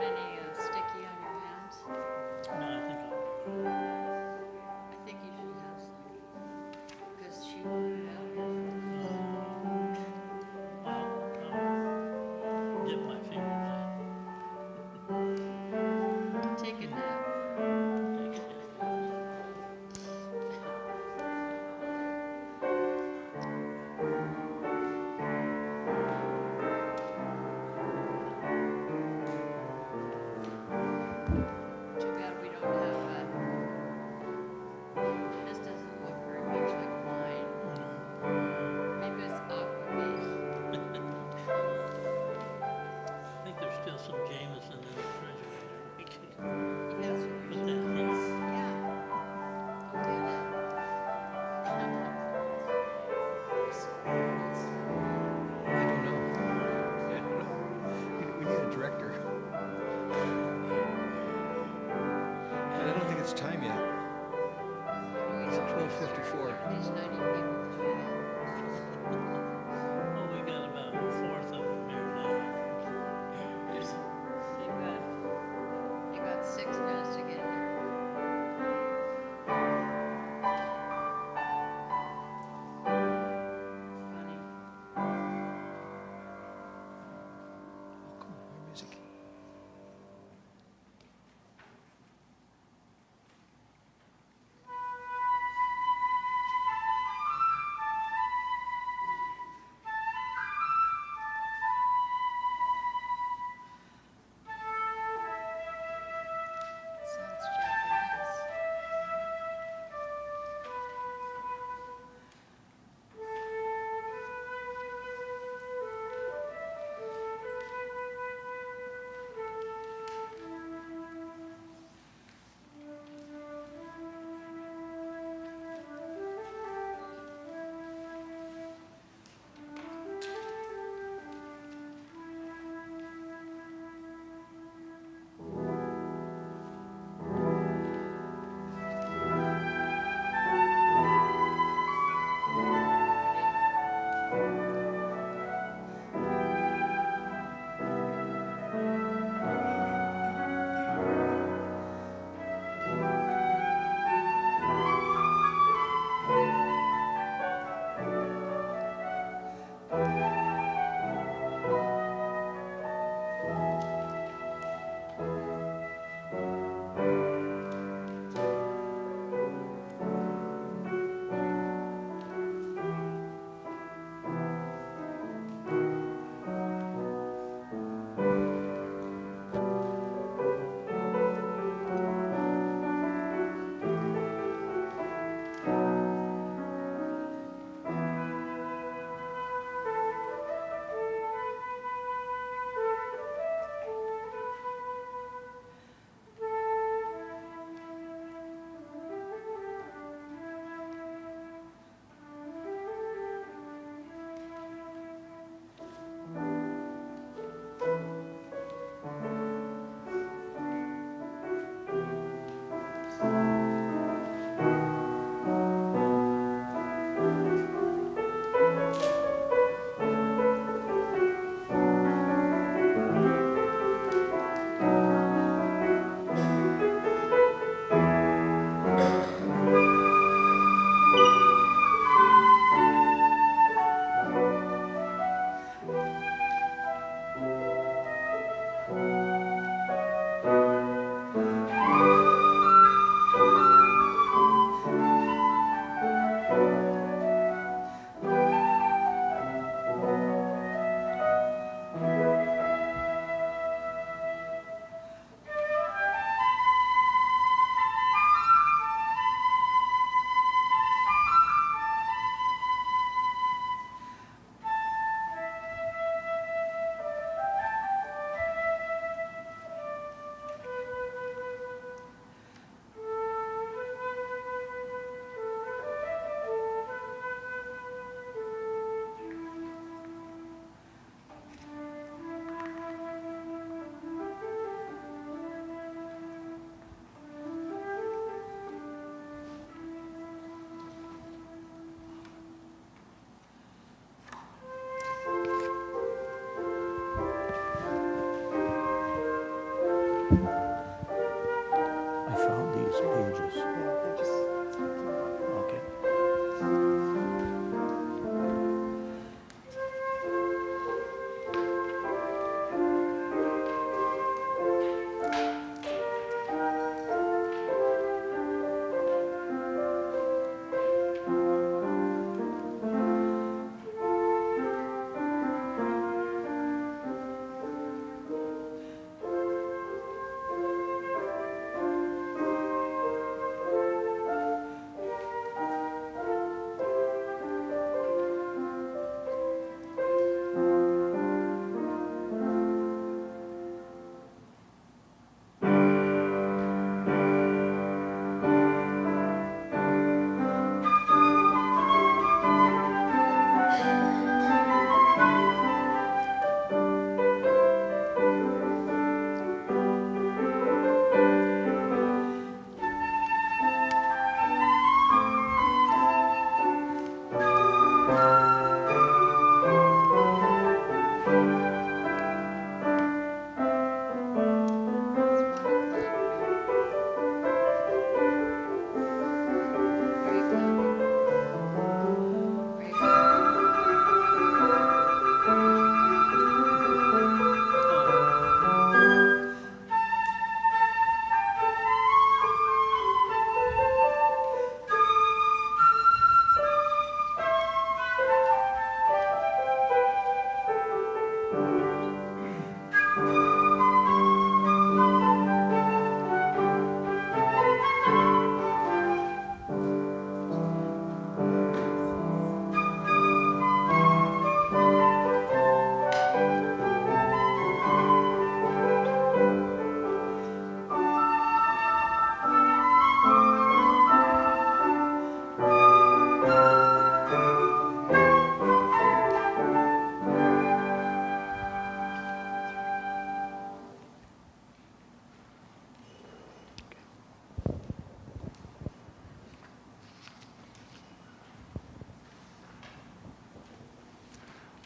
any sticky on your hands? No, I think I'll. I think you should have some. Because she wanted it out here. I'll dip my fingers Take a nap. in. Take it down.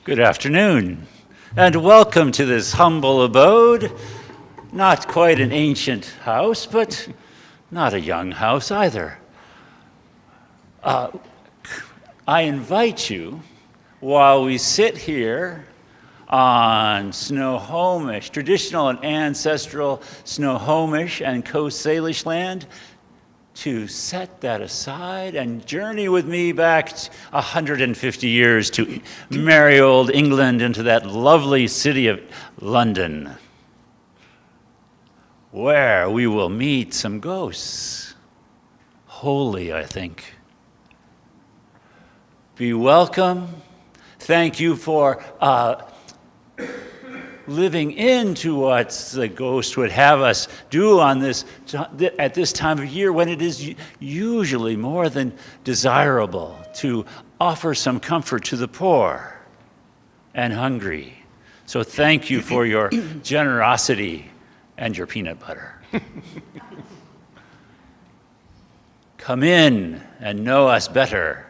Good afternoon, and welcome to this humble abode. Not quite an ancient house, but not a young house either. I invite you, while we sit here on Snohomish, traditional and ancestral Snohomish and Coast Salish land, to set that aside and journey with me back 150 years to merry old England, into that lovely city of London, where we will meet some ghosts. Holy, I think. Be welcome. Thank you for living into what the ghost would have us do on this at this time of year, when it is usually more than desirable to offer some comfort to the poor and hungry. So thank you for your generosity and your peanut butter. Come in and know us better.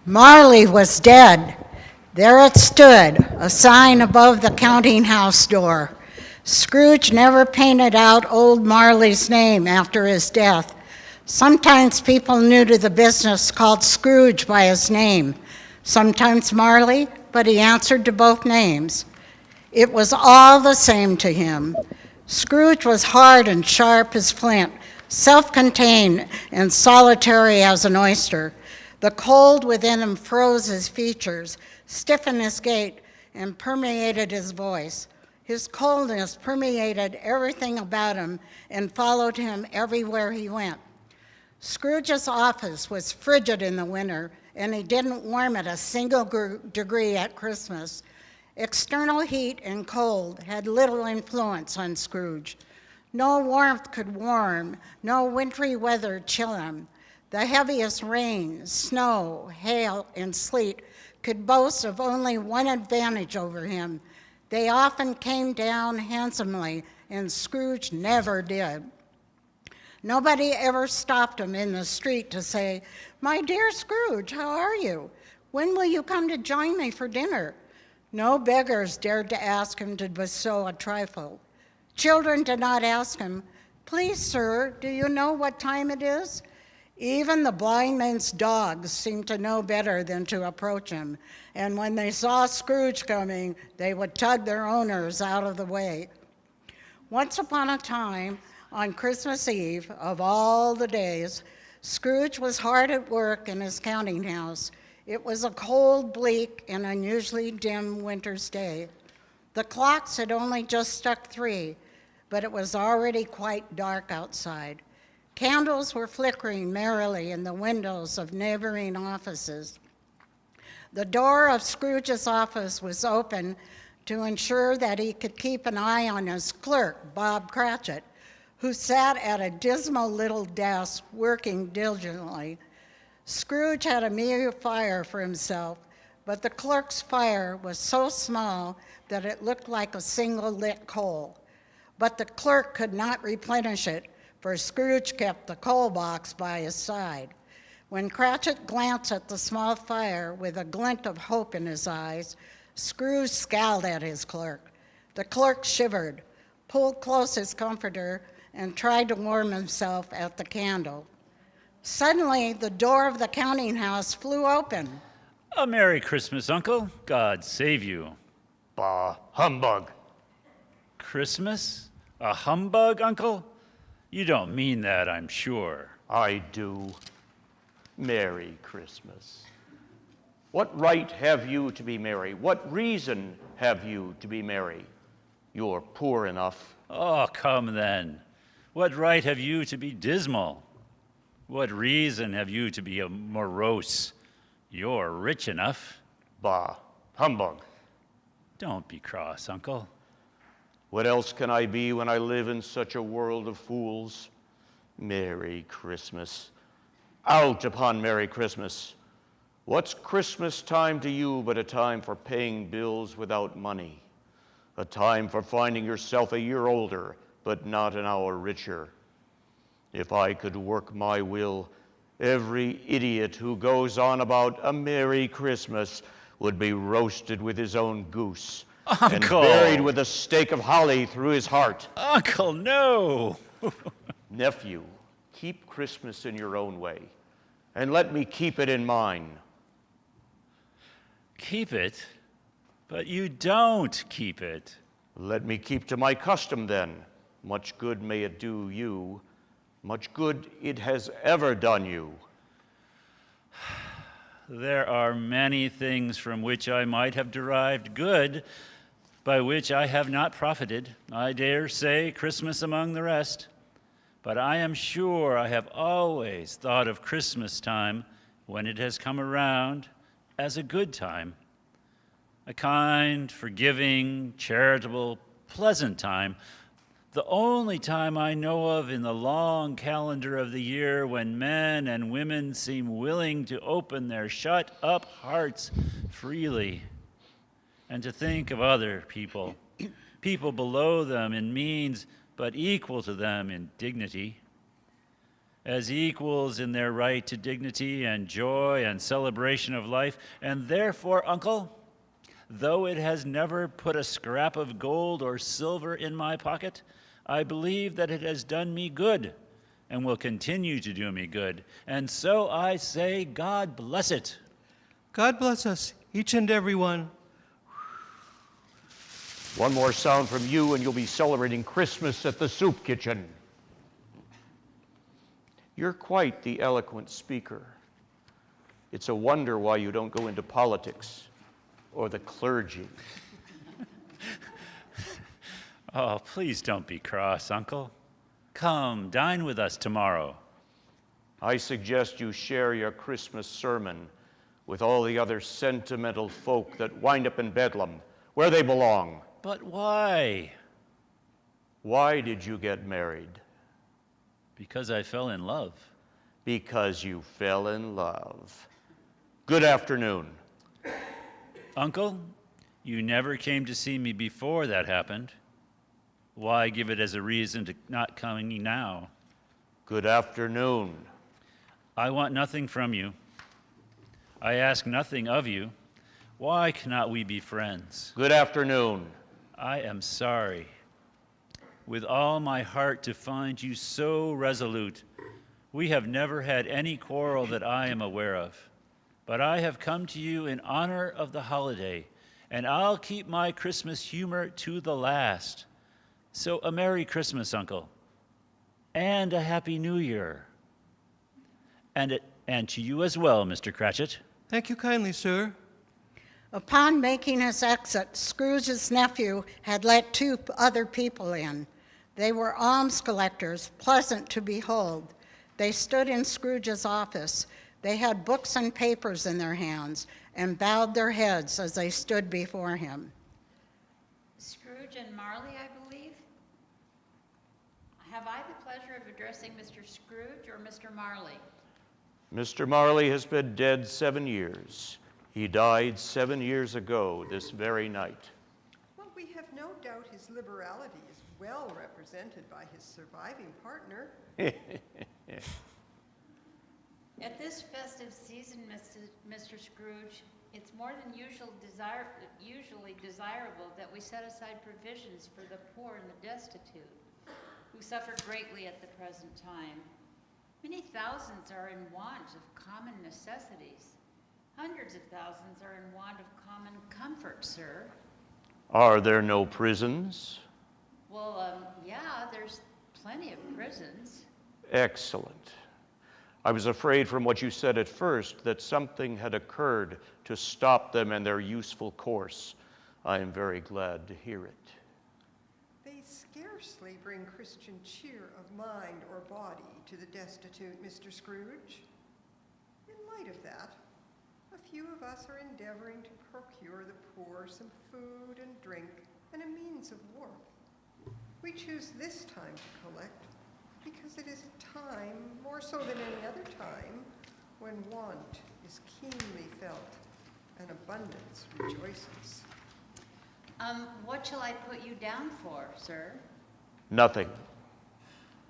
Marley was dead. There it stood, a sign above the counting house door. Scrooge never painted out old Marley's name after his death. Sometimes people new to the business called Scrooge by his name, sometimes Marley, but he answered to both names. It was all the same to him. Scrooge was hard and sharp as flint, self-contained and solitary as an oyster. The cold within him froze his features, stiffened his gait, and permeated his voice. His coldness permeated everything about him and followed him everywhere he went. Scrooge's office was frigid in the winter, and he didn't warm it a single degree at Christmas. External heat and cold had little influence on Scrooge. No warmth could warm, no wintry weather chill him. The heaviest rain, snow, hail, and sleet could boast of only one advantage over him. They often came down handsomely, and Scrooge never did. Nobody ever stopped him in the street to say, "My dear Scrooge, how are you? When will you come to join me for dinner?" No beggars dared to ask him to bestow a trifle. Children did not ask him, "Please, sir, do you know what time it is?" Even the blind man's dogs seemed to know better than to approach him, and when they saw Scrooge coming, they would tug their owners out of the way. Once upon a time, on Christmas Eve, of all the days, Scrooge was hard at work in his counting house. It was a cold, bleak, and unusually dim winter's day. The clocks had only just struck 3, but it was already quite dark outside. Candles were flickering merrily in the windows of neighboring offices. The door of Scrooge's office was open to ensure that he could keep an eye on his clerk, Bob Cratchit, who sat at a dismal little desk working diligently. Scrooge had a meager fire for himself, but the clerk's fire was so small that it looked like a single lit coal. But the clerk could not replenish it, for Scrooge kept the coal box by his side. When Cratchit glanced at the small fire with a glint of hope in his eyes, Scrooge scowled at his clerk. The clerk shivered, pulled close his comforter, and tried to warm himself at the candle. Suddenly, the door of the counting house flew open. A Merry Christmas, Uncle. God save you. Bah, humbug. Christmas? A humbug, Uncle? You don't mean that, I'm sure. I do. Merry Christmas. What right have you to be merry? What reason have you to be merry? You're poor enough. Oh, come then. What right have you to be dismal? What reason have you to be morose? You're rich enough. Bah, humbug. Don't be cross, Uncle. What else can I be when I live in such a world of fools? Merry Christmas. Out upon Merry Christmas. What's Christmas time to you but a time for paying bills without money? A time for finding yourself a year older, but not an hour richer. If I could work my will, Every idiot who goes on about a Merry Christmas would be roasted with his own goose and Uncle! buried with a stake of holly through his heart. Uncle, no! Nephew, keep Christmas in your own way, and let me keep it in mine. Keep it? But you don't keep it. Let me keep to my custom then. Much good may it do you, much good it has ever done you. There are many things from which I might have derived good, by which I have not profited. I dare say Christmas among the rest. But I am sure I have always thought of Christmas time, when it has come around, as a good time. A kind, forgiving, charitable, pleasant time. The only time I know of in the long calendar of the year when men and women seem willing to open their shut-up hearts freely and to think of other people, people below them in means but equal to them in dignity, as equals in their right to dignity and joy and celebration of life. And therefore, Uncle, though it has never put a scrap of gold or silver in my pocket, I believe that it has done me good and will continue to do me good. And so I say, God bless it. God bless us, each and every one. One more sound from you and you'll be celebrating Christmas at the soup kitchen. You're quite the eloquent speaker. It's a wonder why you don't go into politics or the clergy. Oh, please don't be cross, Uncle. Come, dine with us tomorrow. I suggest you share your Christmas sermon with all the other sentimental folk that wind up in Bedlam, where they belong. But why? Why did you get married? Because I fell in love. Because you fell in love. Good afternoon. Uncle, you never came to see me before that happened. Why give it as a reason to not coming now? Good afternoon. I want nothing from you. I ask nothing of you. Why cannot we be friends? Good afternoon. I am sorry with all my heart to find you so resolute. We have never had any quarrel that I am aware of, but I have come to you in honor of the holiday, and I'll keep my Christmas humor to the last. So a Merry Christmas, Uncle, and a Happy New Year. And to you as well, Mr. Cratchit. Thank you kindly, sir. Upon making his exit, Scrooge's nephew had let two other people in. They were alms collectors, pleasant to behold. They stood in Scrooge's office. They had books and papers in their hands and bowed their heads as they stood before him. Scrooge and Marley, I believe. Have I the pleasure of addressing Mr. Scrooge or Mr. Marley? Mr. Marley has been dead 7 years. He died 7 years ago this very night. Well, we have no doubt his liberality is well represented by his surviving partner. At this festive season, Mr. Scrooge, it's more than usually desirable that we set aside provisions for the poor and the destitute, who suffer greatly at the present time. Many thousands are in want of common necessities. Hundreds of thousands are in want of common comfort, sir. Are there no prisons? Well, yeah, there's plenty of prisons. Excellent. I was afraid from what you said at first that something had occurred to stop them in their useful course. I am very glad to hear it. They scarcely bring Christian cheer of mind or body to the destitute, Mr. Scrooge. In light of that, a few of us are endeavoring to procure the poor some food and drink and a means of warmth. We choose this time to collect because it is a time, more so than any other time, when want is keenly felt and abundance rejoices. What shall I put you down for, sir? Nothing.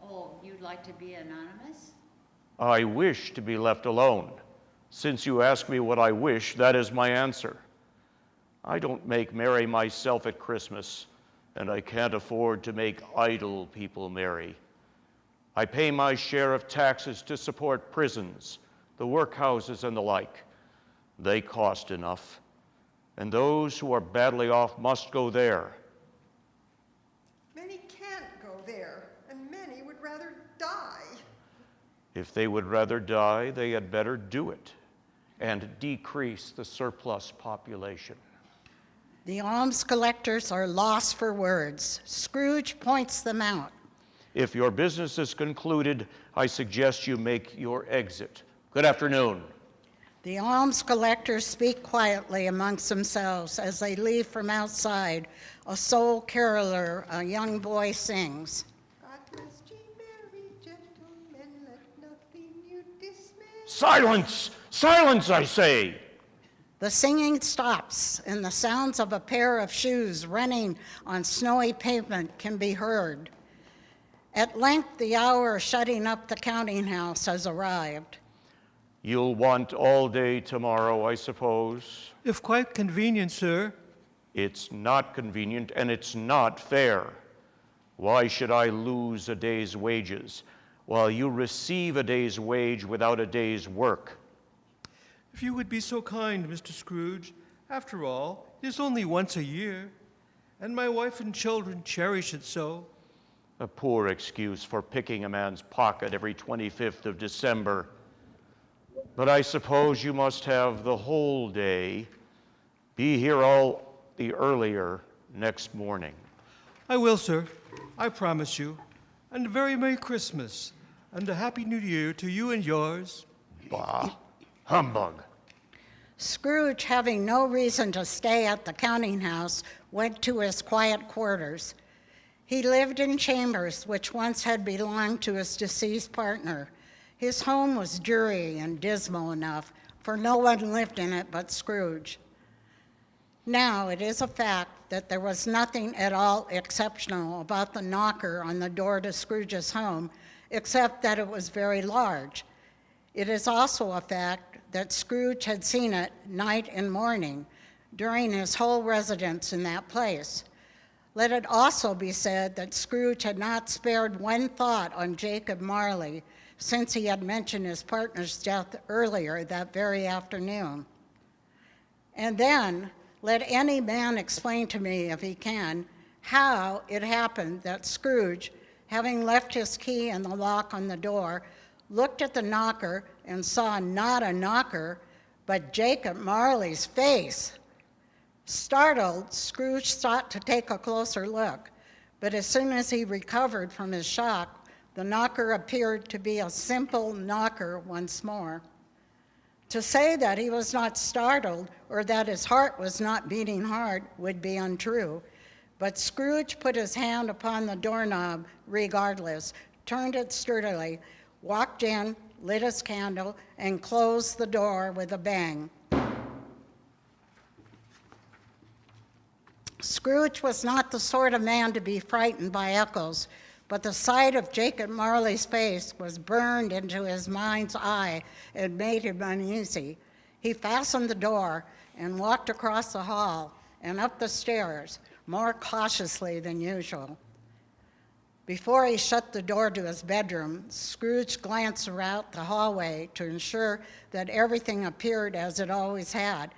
Oh, you'd like to be anonymous? I wish to be left alone. Since you ask me what I wish, that is my answer. I don't make merry myself at Christmas, and I can't afford to make idle people merry. I pay my share of taxes to support prisons, the workhouses, and the like. They cost enough, and those who are badly off must go there. Many can't go there, and many would rather die. If they would rather die, they had better do it and decrease the surplus population. The alms collectors are lost for words. Scrooge points them out. If your business is concluded, I suggest you make your exit. Good afternoon. The alms collectors speak quietly amongst themselves as they leave from outside. A soul caroler, a young boy, sings. God bless ye, merry gentlemen, let nothing you dismay. Silence! Silence, I say! The singing stops, and the sounds of a pair of shoes running on snowy pavement can be heard. At length, the hour shutting up the counting house has arrived. You'll want all day tomorrow, I suppose. If quite convenient, sir. It's not convenient and it's not fair. Why should I lose a day's wages while you receive a day's wage without a day's work? If you would be so kind, Mr. Scrooge. After all, it is only once a year, and my wife and children cherish it so. A poor excuse for picking a man's pocket every 25th of December. But I suppose you must have the whole day. Be here all the earlier next morning. I will, sir. I promise you. And a very Merry Christmas, and a Happy New Year to you and yours. Bah, humbug. Scrooge, having no reason to stay at the counting house, went to his quiet quarters. He lived in chambers which once had belonged to his deceased partner. His home was dreary and dismal enough, for no one lived in it but Scrooge. Now, it is a fact that there was nothing at all exceptional about the knocker on the door to Scrooge's home, except that it was very large. It is also a fact that Scrooge had seen it night and morning during his whole residence in that place. Let it also be said that Scrooge had not spared one thought on Jacob Marley since he had mentioned his partner's death earlier that very afternoon. And then, let any man explain to me, if he can, how it happened that Scrooge, having left his key in the lock on the door, looked at the knocker and saw not a knocker, but Jacob Marley's face. Startled, Scrooge sought to take a closer look, but as soon as he recovered from his shock, the knocker appeared to be a simple knocker once more. To say that he was not startled or that his heart was not beating hard would be untrue, but Scrooge put his hand upon the doorknob regardless, turned it sturdily, walked in, lit his candle, and closed the door with a bang. Scrooge was not the sort of man to be frightened by echoes, but the sight of Jacob Marley's face was burned into his mind's eye and made him uneasy. He fastened the door and walked across the hall and up the stairs, more cautiously than usual. Before he shut the door to his bedroom, Scrooge glanced around the hallway to ensure that everything appeared as it always had.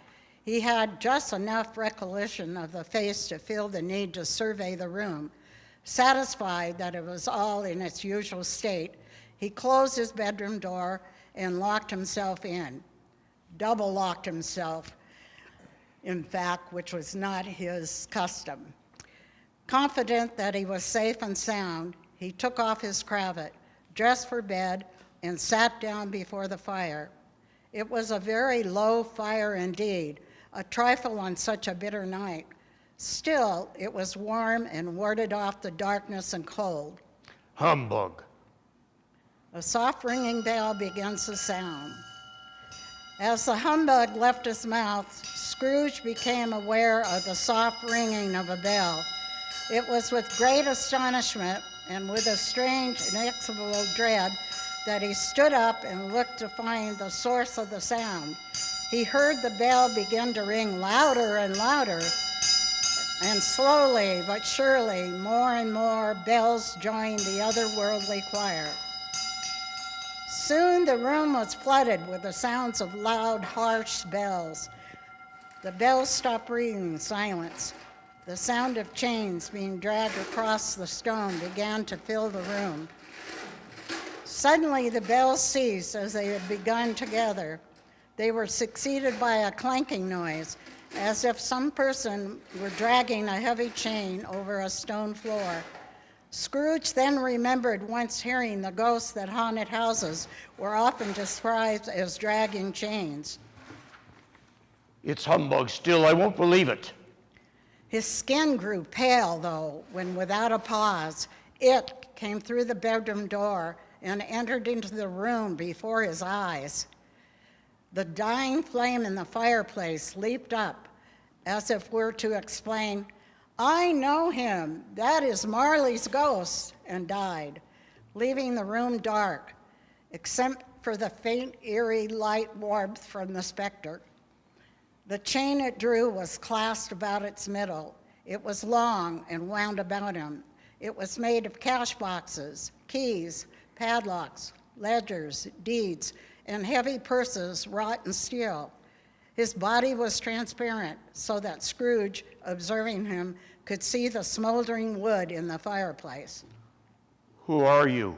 He had just enough recollection of the face to feel the need to survey the room. Satisfied that it was all in its usual state, he closed his bedroom door and locked himself in. Double locked himself, in fact, which was not his custom. Confident that he was safe and sound, he took off his cravat, dressed for bed, and sat down before the fire. It was a very low fire indeed, a trifle on such a bitter night. Still, it was warm and warded off the darkness and cold. Humbug. A soft ringing bell begins to sound. As the humbug left his mouth, Scrooge became aware of the soft ringing of a bell. It was with great astonishment and with a strange, inexplicable dread that he stood up and looked to find the source of the sound. He heard the bell begin to ring louder and louder, and slowly but surely, more and more bells joined the otherworldly choir. Soon the room was flooded with the sounds of loud, harsh bells. The bells stopped ringing, silence. The sound of chains being dragged across the stone began to fill the room. Suddenly the bells ceased as they had begun together. They were succeeded by a clanking noise, as if some person were dragging a heavy chain over a stone floor. Scrooge then remembered once hearing the ghosts that haunted houses were often described as dragging chains. It's humbug still, I won't believe it. His skin grew pale, though, when without a pause, it came through the bedroom door and entered into the room before his eyes. The dying flame in the fireplace leaped up, as if were to explain, "I know him, that is Marley's ghost," and died, leaving the room dark, except for the faint, eerie light warmth from the specter. The chain it drew was clasped about its middle. It was long and wound about him. It was made of cash boxes, keys, padlocks, ledgers, deeds, and heavy purses wrought in steel. His body was transparent, so that Scrooge, observing him, could see the smoldering wood in the fireplace. Who are you?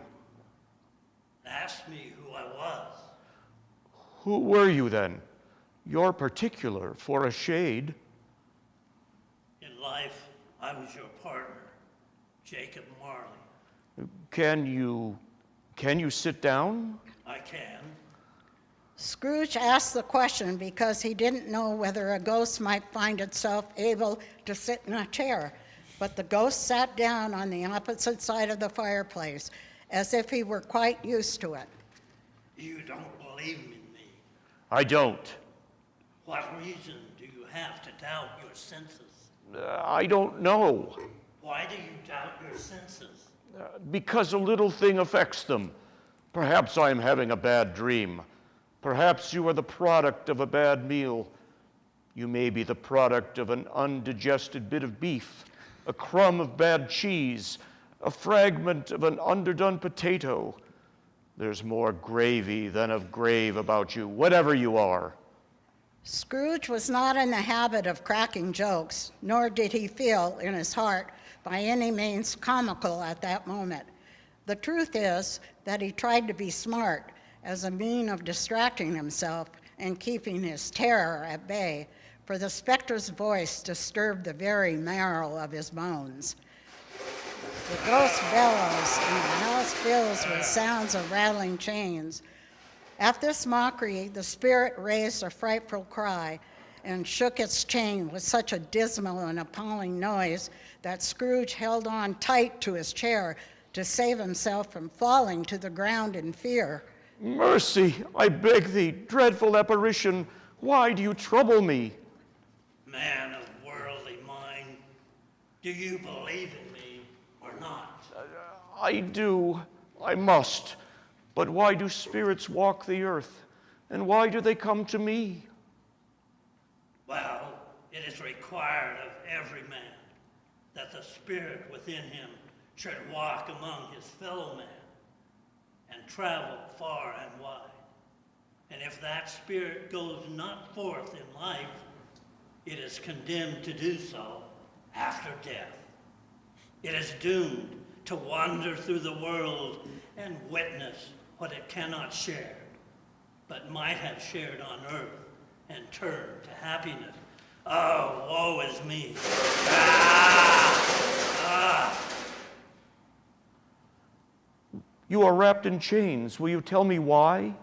Ask me who I was. Who were you then? You're particular for a shade. In life, I was your partner, Jacob Marley. Can you sit down? I can. Scrooge asked the question because he didn't know whether a ghost might find itself able to sit in a chair, but the ghost sat down on the opposite side of the fireplace, as if he were quite used to it. You don't believe in me. I don't. What reason do you have to doubt your senses? I don't know. Why do you doubt your senses? Because a little thing affects them. Perhaps I'm having a bad dream. Perhaps you are the product of a bad meal. You may be the product of an undigested bit of beef, a crumb of bad cheese, a fragment of an underdone potato. There's more gravy than of grave about you, whatever you are. Scrooge was not in the habit of cracking jokes, nor did he feel in his heart by any means comical at that moment. The truth is that he tried to be smart as a means of distracting himself and keeping his terror at bay, for the specter's voice disturbed the very marrow of his bones. The ghost bellows, and the house fills with sounds of rattling chains. At this mockery, the spirit raised a frightful cry and shook its chain with such a dismal and appalling noise that Scrooge held on tight to his chair to save himself from falling to the ground in fear. Mercy, I beg thee, dreadful apparition, why do you trouble me? Man of worldly mind, do you believe in me or not? I do, I must. But why do spirits walk the earth? And why do they come to me? Well, it is required of every man that the spirit within him should walk among his fellow man and travel far and wide. And if that spirit goes not forth in life, it is condemned to do so after death. It is doomed to wander through the world and witness what it cannot share, but might have shared on earth and turned to happiness. Oh, woe is me. You are wrapped in chains. Will you tell me why?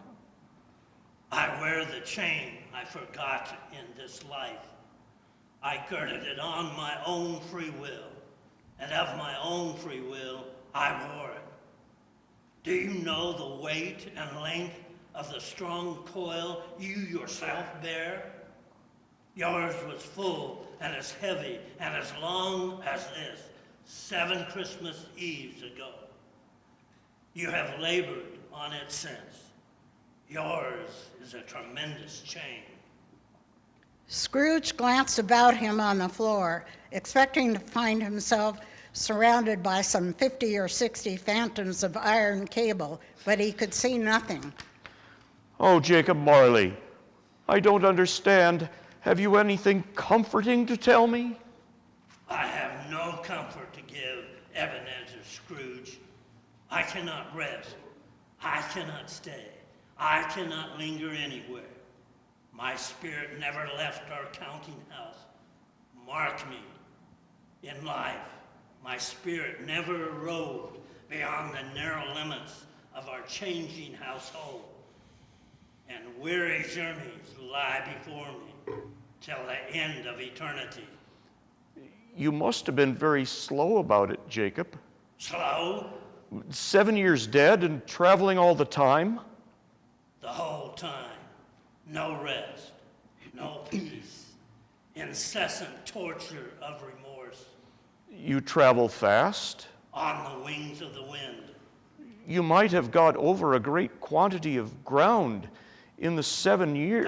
I wear the chain I forgot in this life. I girded it on my own free will, and of my own free will I wore it. Do you know the weight and length of the strong coil you yourself bear? Yours was full and as heavy and as long as this 7 Christmas Eves ago. You have labored on its sense. Yours is a tremendous chain. Scrooge glanced about him on the floor, expecting to find himself surrounded by some 50 or 60 phantoms of iron cable, but he could see nothing. Oh, Jacob Marley, I don't understand. Have you anything comforting to tell me? I have no comfort to give, Ebenezer Scrooge. I cannot rest. I cannot stay. I cannot linger anywhere. My spirit never left our counting house. Mark me. In life, my spirit never roved beyond the narrow limits of our changing household. And weary journeys lie before me till the end of eternity. You must have been very slow about it, Jacob. Slow? 7 years dead and traveling all the time? The whole time. No rest, no peace, incessant torture of remorse. You travel fast? On the wings of the wind. You might have got over a great quantity of ground in the 7 years.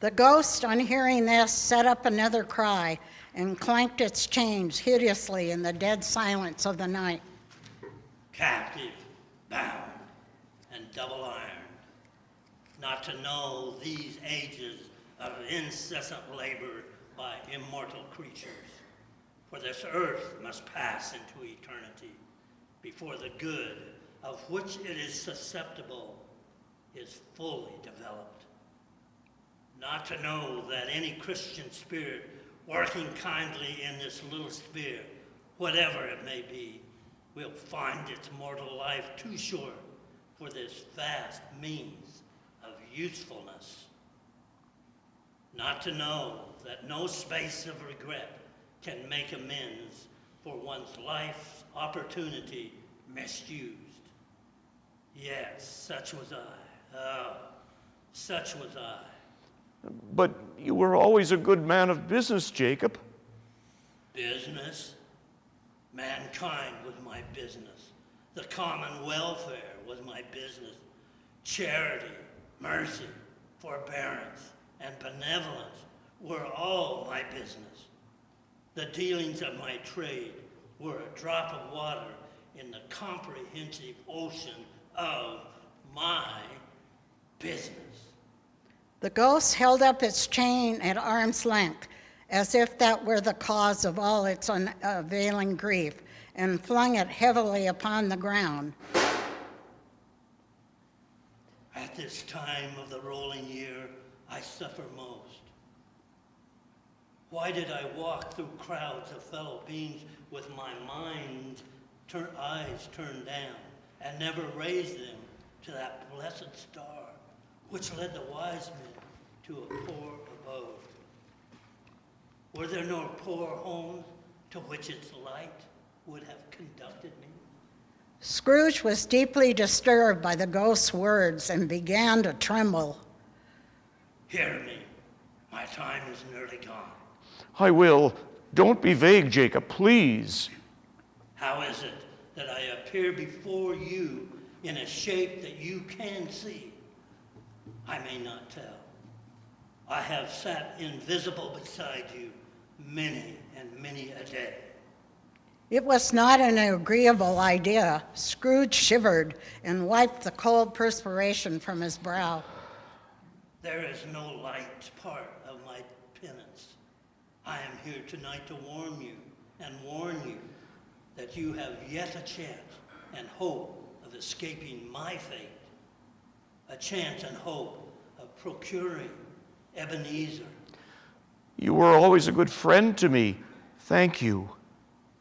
The ghost, on hearing this, set up another cry and clanked its chains hideously in the dead silence of the night. Captive, bound, and double ironed. Not to know these ages of incessant labor by immortal creatures. For this earth must pass into eternity before the good of which it is susceptible is fully developed. Not to know that any Christian spirit working kindly in this little sphere, whatever it may be, will find its mortal life too short for this vast means of usefulness. Not to know that no space of regret can make amends for one's life's opportunity misused. Yes, such was I. Oh, such was I. But you were always a good man of business, Jacob. Business? Mankind was my business. The common welfare was my business. Charity, mercy, forbearance, and benevolence were all my business. The dealings of my trade were a drop of water in the comprehensive ocean of my business. The ghost held up its chain at arm's length, as if that were the cause of all its unavailing grief, and flung it heavily upon the ground. At this time of the rolling year, I suffer most. Why did I walk through crowds of fellow beings with my eyes turned down, and never raise them to that blessed star which led the wise men to a poor abode? Were there no poor homes to which its light would have conducted me? Scrooge was deeply disturbed by the ghost's words and began to tremble. Hear me. My time is nearly gone. I will. Don't be vague, Jacob, please. How is it that I appear before you in a shape that you can see? I may not tell. I have sat invisible beside you many and many a day. It was not an agreeable idea. Scrooge shivered and wiped the cold perspiration from his brow. There is no light part of my penance. I am here tonight to warn you that you have yet a chance and hope of escaping my fate. A chance and hope of procuring Ebenezer. You were always a good friend to me. Thank you.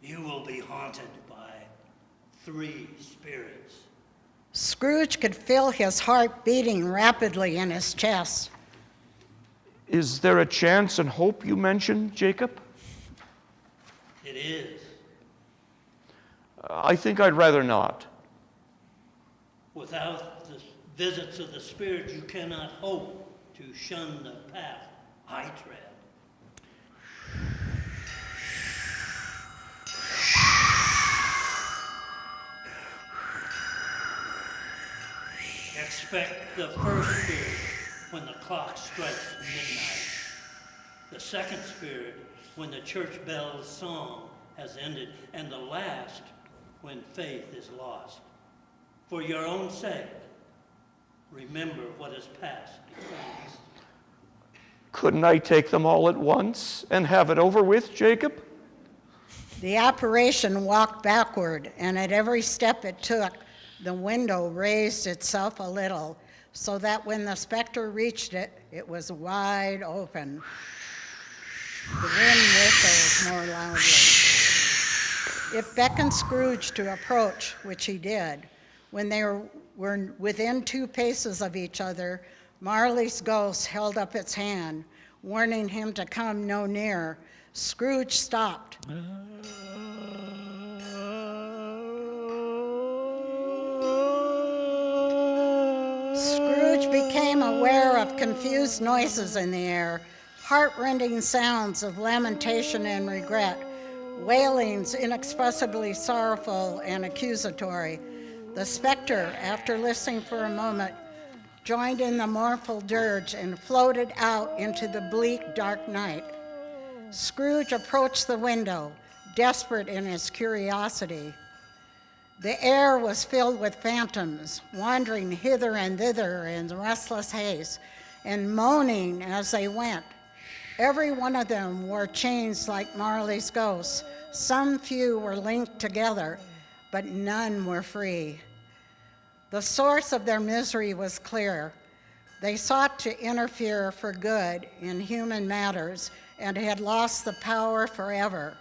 You will be haunted by 3 spirits. Scrooge could feel his heart beating rapidly in his chest. Is there a chance and hope you mentioned, Jacob? It is. I think I'd rather not. Without the visits of the Spirit, you cannot hope to shun the path I tread. Expect the first spirit when the clock strikes midnight. The second spirit when the church bell's song has ended. And the last when faith is lost. For your own sake, remember what is past between us. Couldn't I take them all at once and have it over with, Jacob? The apparition walked backward, and at every step it took, the window raised itself a little, so that when the specter reached it, it was wide open. The wind whistled more loudly. It beckoned Scrooge to approach, which he did. When they were within 2 paces of each other, Marley's ghost held up its hand, warning him to come no nearer. Scrooge stopped. Scrooge became aware of confused noises in the air, heart-rending sounds of lamentation and regret, wailings inexpressibly sorrowful and accusatory. The specter, after listening for a moment, joined in the mournful dirge and floated out into the bleak, dark night. Scrooge approached the window, desperate in his curiosity. The air was filled with phantoms, wandering hither and thither in restless haste, and moaning as they went. Every one of them wore chains like Marley's ghosts. Some few were linked together, but none were free. The source of their misery was clear. They sought to interfere for good in human matters and had lost the power forever.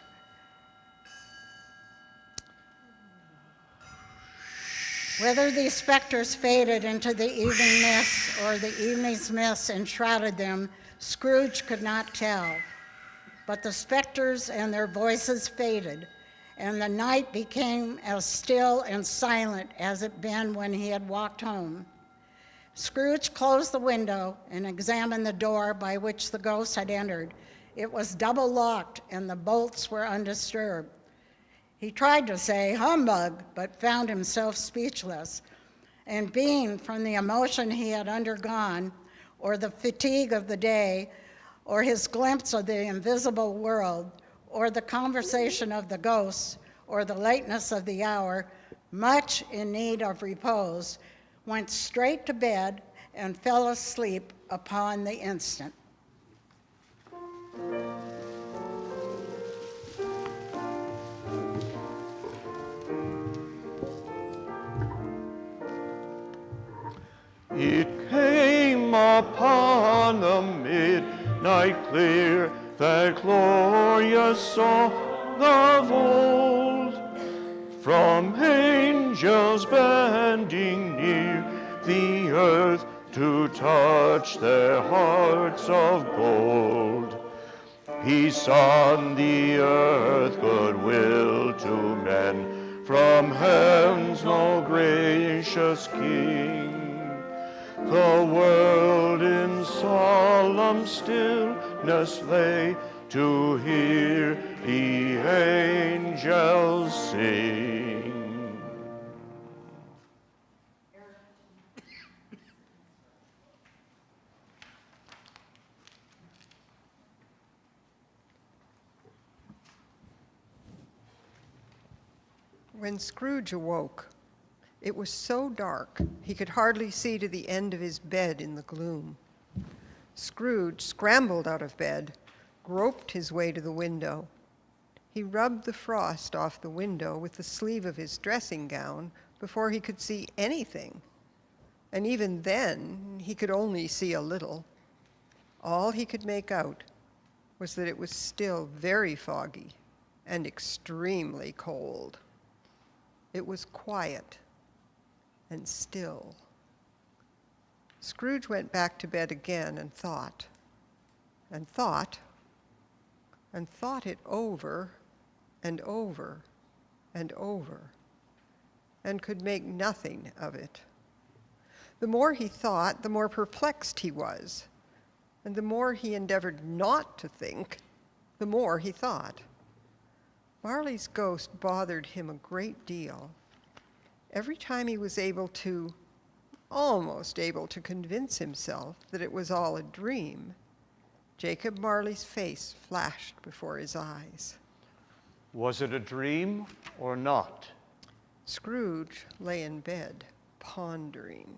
Whether these specters faded into the evening mist or the evening's mist enshrouded them, Scrooge could not tell. But the specters and their voices faded, and the night became as still and silent as it had been when he had walked home. Scrooge closed the window and examined the door by which the ghost had entered. It was double locked, and the bolts were undisturbed. He tried to say humbug, but found himself speechless. And being from the emotion he had undergone, or the fatigue of the day, or his glimpse of the invisible world, or the conversation of the ghosts, or the lateness of the hour, much in need of repose, went straight to bed and fell asleep upon the instant. It came upon the midnight clear, that glorious song of old, from angels bending near the earth to touch their hearts of gold. Peace on the earth, goodwill to men, from heaven's no gracious King. The world in solemn stillness lay to hear the angels sing. When Scrooge awoke, it was so dark he could hardly see to the end of his bed in the gloom. Scrooge scrambled out of bed, groped his way to the window. He rubbed the frost off the window with the sleeve of his dressing gown before he could see anything. And even then, he could only see a little. All he could make out was that it was still very foggy and extremely cold. It was quiet and still. Scrooge went back to bed again and thought, and thought, and thought it over and over and over, and could make nothing of it. The more he thought, the more perplexed he was, and the more he endeavored not to think, the more he thought. Marley's ghost bothered him a great deal. Every time he was able to almost able to convince himself that it was all a dream, Jacob Marley's face flashed before his eyes. Was it a dream or not? Scrooge lay in bed, pondering.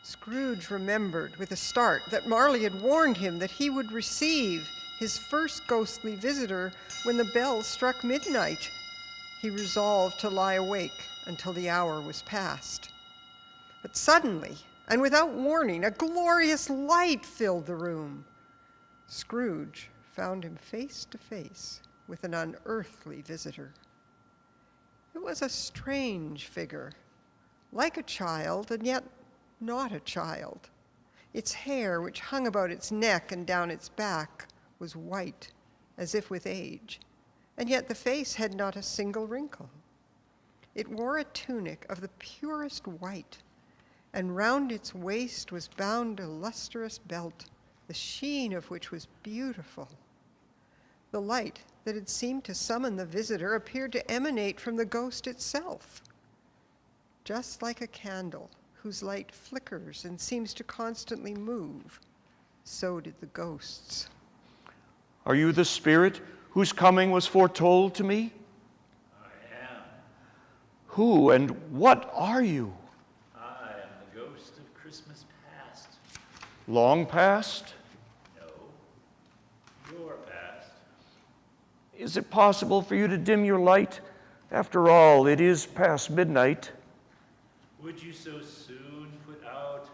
Scrooge remembered with a start that Marley had warned him that he would receive his first ghostly visitor when the bell struck midnight. He resolved to lie awake until the hour was past. But suddenly, and without warning, a glorious light filled the room. Scrooge found him face to face with an unearthly visitor. It was a strange figure, like a child, and yet not a child. Its hair, which hung about its neck and down its back, was white, as if with age, and yet the face had not a single wrinkle. It wore a tunic of the purest white, and round its waist was bound a lustrous belt, the sheen of which was beautiful. The light that had seemed to summon the visitor appeared to emanate from the ghost itself. Just like a candle whose light flickers and seems to constantly move, so did the ghost's. Are you the spirit whose coming was foretold to me? I am. Who and what are you? I am the ghost of Christmas past. Long past? No, your past. Is it possible for you to dim your light? After all, it is past midnight. Would you so soon put out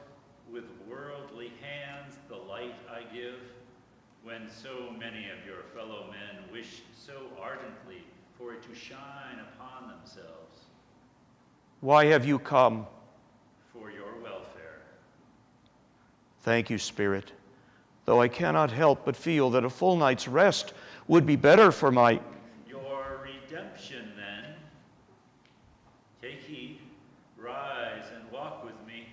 with worldly hands the light I give, when so many of your fellow men wish so ardently for it to shine upon themselves? Why have you come? For your welfare. Thank you, Spirit, though I cannot help but feel that a full night's rest would be better for my... Your redemption, then. Take heed, rise and walk with me.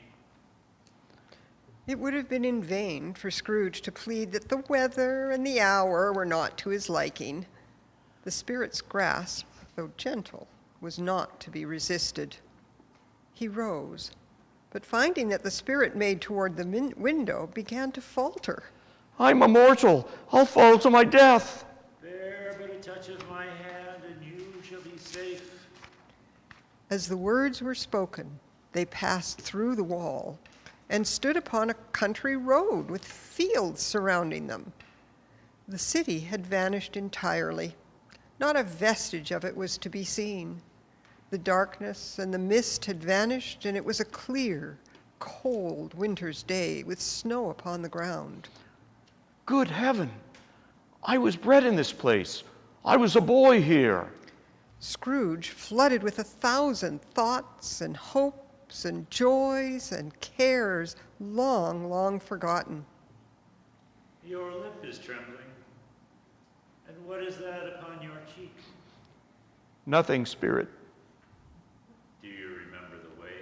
It would have been in vain for Scrooge to plead that the weather and the hour were not to his liking. The spirit's grasp, though gentle, was not to be resisted. He rose, but finding that the spirit made toward the window, began to falter. I'm immortal. I'll fall to my death. Bear but a touch of my hand, and you shall be safe. As the words were spoken, they passed through the wall and stood upon a country road with fields surrounding them. The city had vanished entirely. Not a vestige of it was to be seen. The darkness and the mist had vanished, and it was a clear, cold winter's day with snow upon the ground. Good heaven! I was bred in this place. I was a boy here. Scrooge, flooded with 1,000 thoughts and hopes and joys and cares long, long forgotten. Your lip is trembling. And what is that upon your cheek? Nothing, Spirit. Do you remember the way?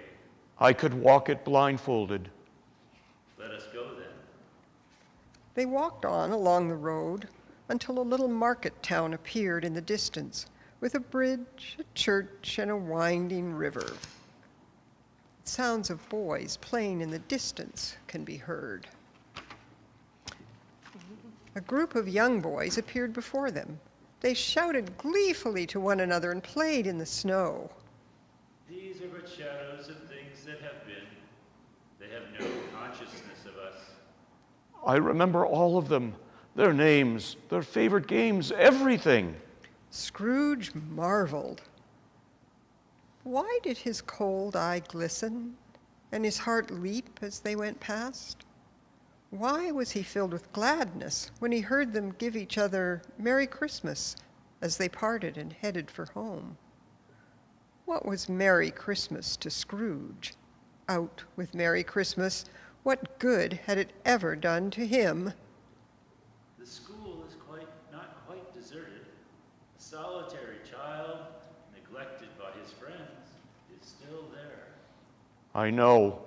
I could walk it blindfolded. Let us go then. They walked on along the road until a little market town appeared in the distance, with a bridge, a church, and a winding river. Sounds of boys playing in the distance can be heard. A group of young boys appeared before them. They shouted gleefully to one another and played in the snow. These are but shadows of things that have been. They have no consciousness of us. I remember all of them, their names, their favorite games, everything. Scrooge marveled. Why did his cold eye glisten and his heart leap as they went past? Why was he filled with gladness when he heard them give each other Merry Christmas as they parted and headed for home? What was Merry Christmas to Scrooge? Out with Merry Christmas, what good had it ever done to him? The school is not quite deserted. A solitary child, neglected by his friends, is still there. I know.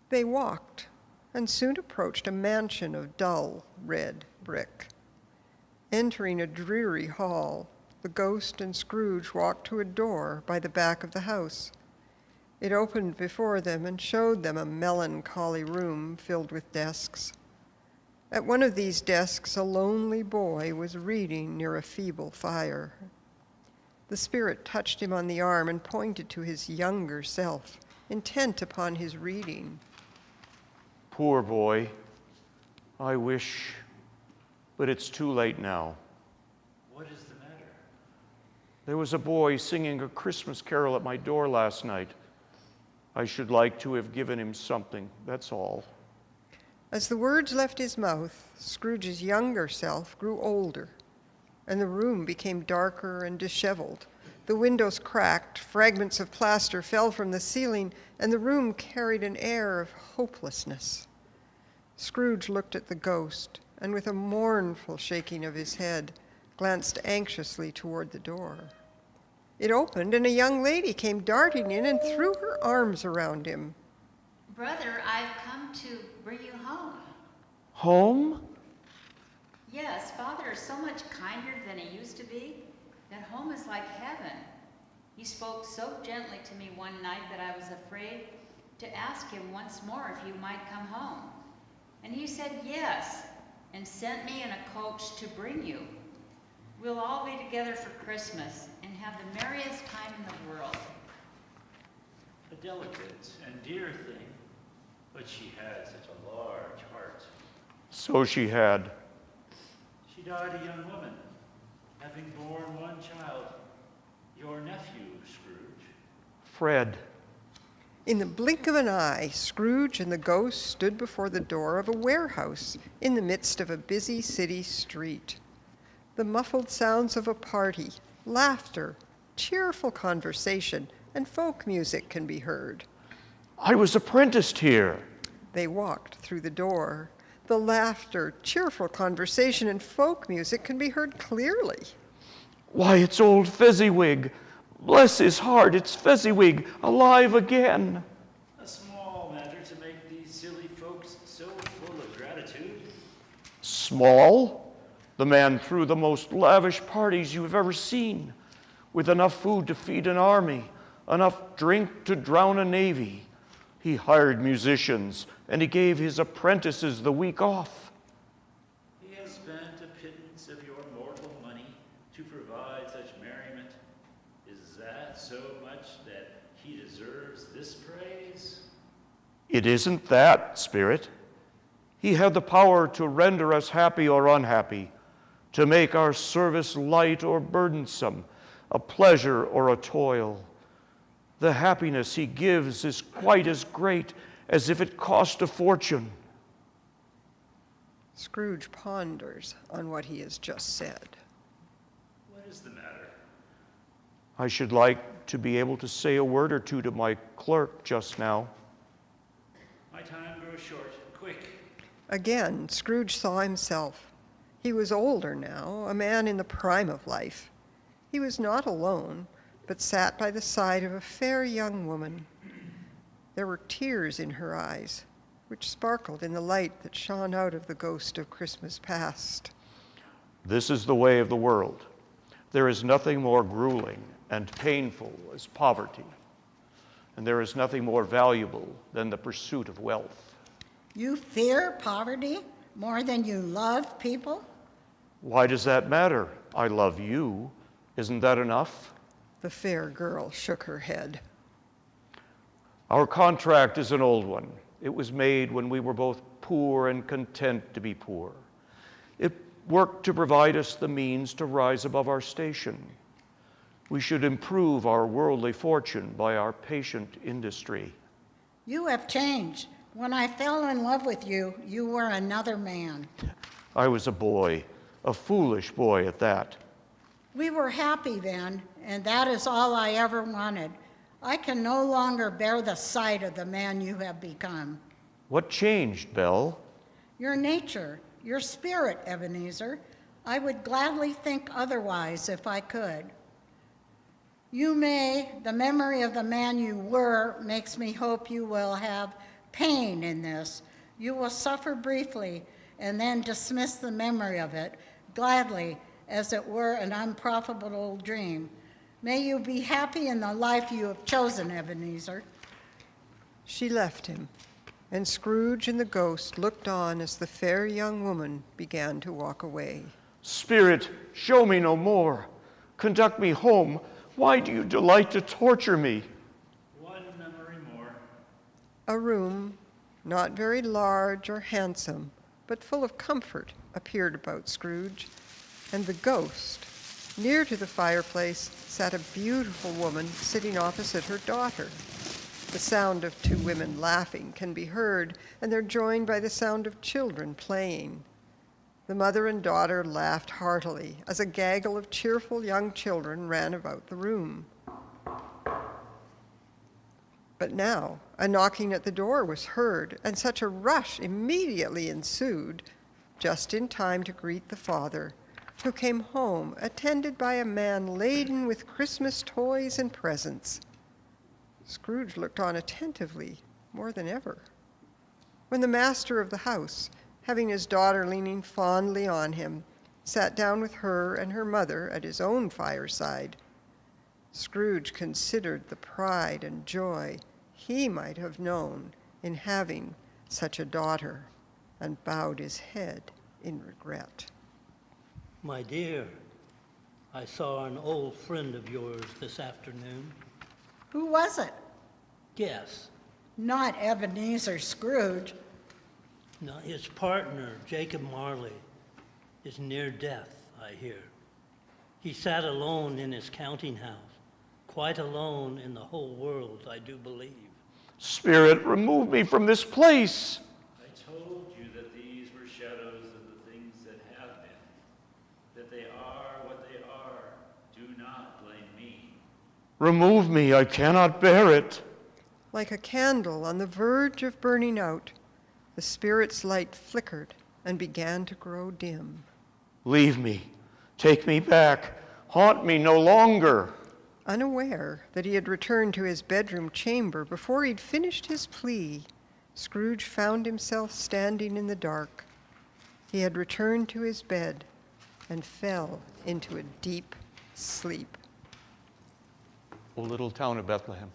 They walked and soon approached a mansion of dull red brick. Entering a dreary hall, the the ghost and Scrooge walked to a door by the back of the house. It opened before them and showed them a melancholy room filled with desks. At one of these desks, a lonely boy was reading near a feeble fire. The spirit touched him on the arm and pointed to his younger self, intent upon his reading. Poor boy. I wish, but it's too late now. What is the matter? There was a boy singing a Christmas carol at my door last night. I should like to have given him something, that's all. As the words left his mouth, Scrooge's younger self grew older, and the room became darker and disheveled. The windows cracked, fragments of plaster fell from the ceiling, and the room carried an air of hopelessness. Scrooge looked at the ghost, and with a mournful shaking of his head, glanced anxiously toward the door. It opened, and a young lady came darting in and threw her arms around him. Brother, I've come to bring you home. Home? Yes, Father is so much kinder than he used to be, that home is like heaven. He spoke so gently to me one night that I was afraid to ask him once more if you might come home. And he said yes, and sent me in a coach to bring you. We'll all be together for Christmas and have the merriest time in the world. A delicate and dear thing, but she had such a large heart. So she had. She died a young woman, having borne one child, your nephew, Scrooge. Fred. In the blink of an eye, Scrooge and the ghost stood before the door of a warehouse in the midst of a busy city street. The muffled sounds of a party, laughter, cheerful conversation, and folk music can be heard. I was apprenticed here. They walked through the door. The laughter, cheerful conversation, and folk music can be heard clearly. Why, it's old Fezziwig. Bless his heart, it's Fezziwig, alive again. A small matter to make these silly folks so full of gratitude. Small? The man threw the most lavish parties you've ever seen, with enough food to feed an army, enough drink to drown a navy. He hired musicians, and he gave his apprentices the week off. He has spent a pittance of your mortal money to provide such merriment. Is that so much that he deserves this praise? It isn't that, Spirit. He had the power to render us happy or unhappy, to make our service light or burdensome, a pleasure or a toil. The happiness he gives is quite as great as if it cost a fortune. Scrooge ponders on what he has just said. What is the matter? I should like to be able to say a word or two to my clerk just now. My time grows short. Quick. Again, Scrooge saw himself. He was older now, a man in the prime of life. He was not alone, but sat by the side of a fair young woman. There were tears in her eyes, which sparkled in the light that shone out of the ghost of Christmas past. This is the way of the world. There is nothing more grueling and painful as poverty, and there is nothing more valuable than the pursuit of wealth. You fear poverty more than you love people? Why does that matter? I love you. Isn't that enough? The fair girl shook her head. Our contract is an old one. It was made when we were both poor and content to be poor. It worked to provide us the means to rise above our station. We should improve our worldly fortune by our patient industry. You have changed. When I fell in love with you, you were another man. I was a boy, a foolish boy at that. We were happy then, and that is all I ever wanted. I can no longer bear the sight of the man you have become. What changed, Belle? Your nature, your spirit, Ebenezer. I would gladly think otherwise if I could. The memory of the man you were makes me hope you will have pain in this. You will suffer briefly and then dismiss the memory of it gladly as it were an unprofitable dream. May you be happy in the life you have chosen, Ebenezer. She left him, and Scrooge and the ghost looked on as the fair young woman began to walk away. Spirit, show me no more. Conduct me home. Why do you delight to torture me? One memory more. A room, not very large or handsome, but full of comfort, appeared about Scrooge, and the ghost. Near to the fireplace sat a beautiful woman sitting opposite her daughter. The sound of two women laughing can be heard, and they're joined by the sound of children playing. The mother and daughter laughed heartily as a gaggle of cheerful young children ran about the room. But now a knocking at the door was heard, and such a rush immediately ensued, just in time to greet the father, who came home attended by a man laden with Christmas toys and presents. Scrooge looked on attentively, more than ever. When the master of the house, having his daughter leaning fondly on him, sat down with her and her mother at his own fireside, Scrooge considered the pride and joy he might have known in having such a daughter, and bowed his head in regret. My dear, I saw an old friend of yours this afternoon. Who was it? Guess. Not Ebenezer Scrooge. No, his partner, Jacob Marley, is near death, I hear. He sat alone in his counting house, quite alone in the whole world, I do believe. Spirit, remove me from this place. I told you that these were shadows of the things that have been, that they are what they are. Do not blame me. Remove me, I cannot bear it. Like a candle on the verge of burning out, the spirit's light flickered and began to grow dim. Leave me. Take me back. Haunt me no longer. Unaware that he had returned to his bedroom chamber before he'd finished his plea, Scrooge found himself standing in the dark. He had returned to his bed and fell into a deep sleep. O little town of Bethlehem.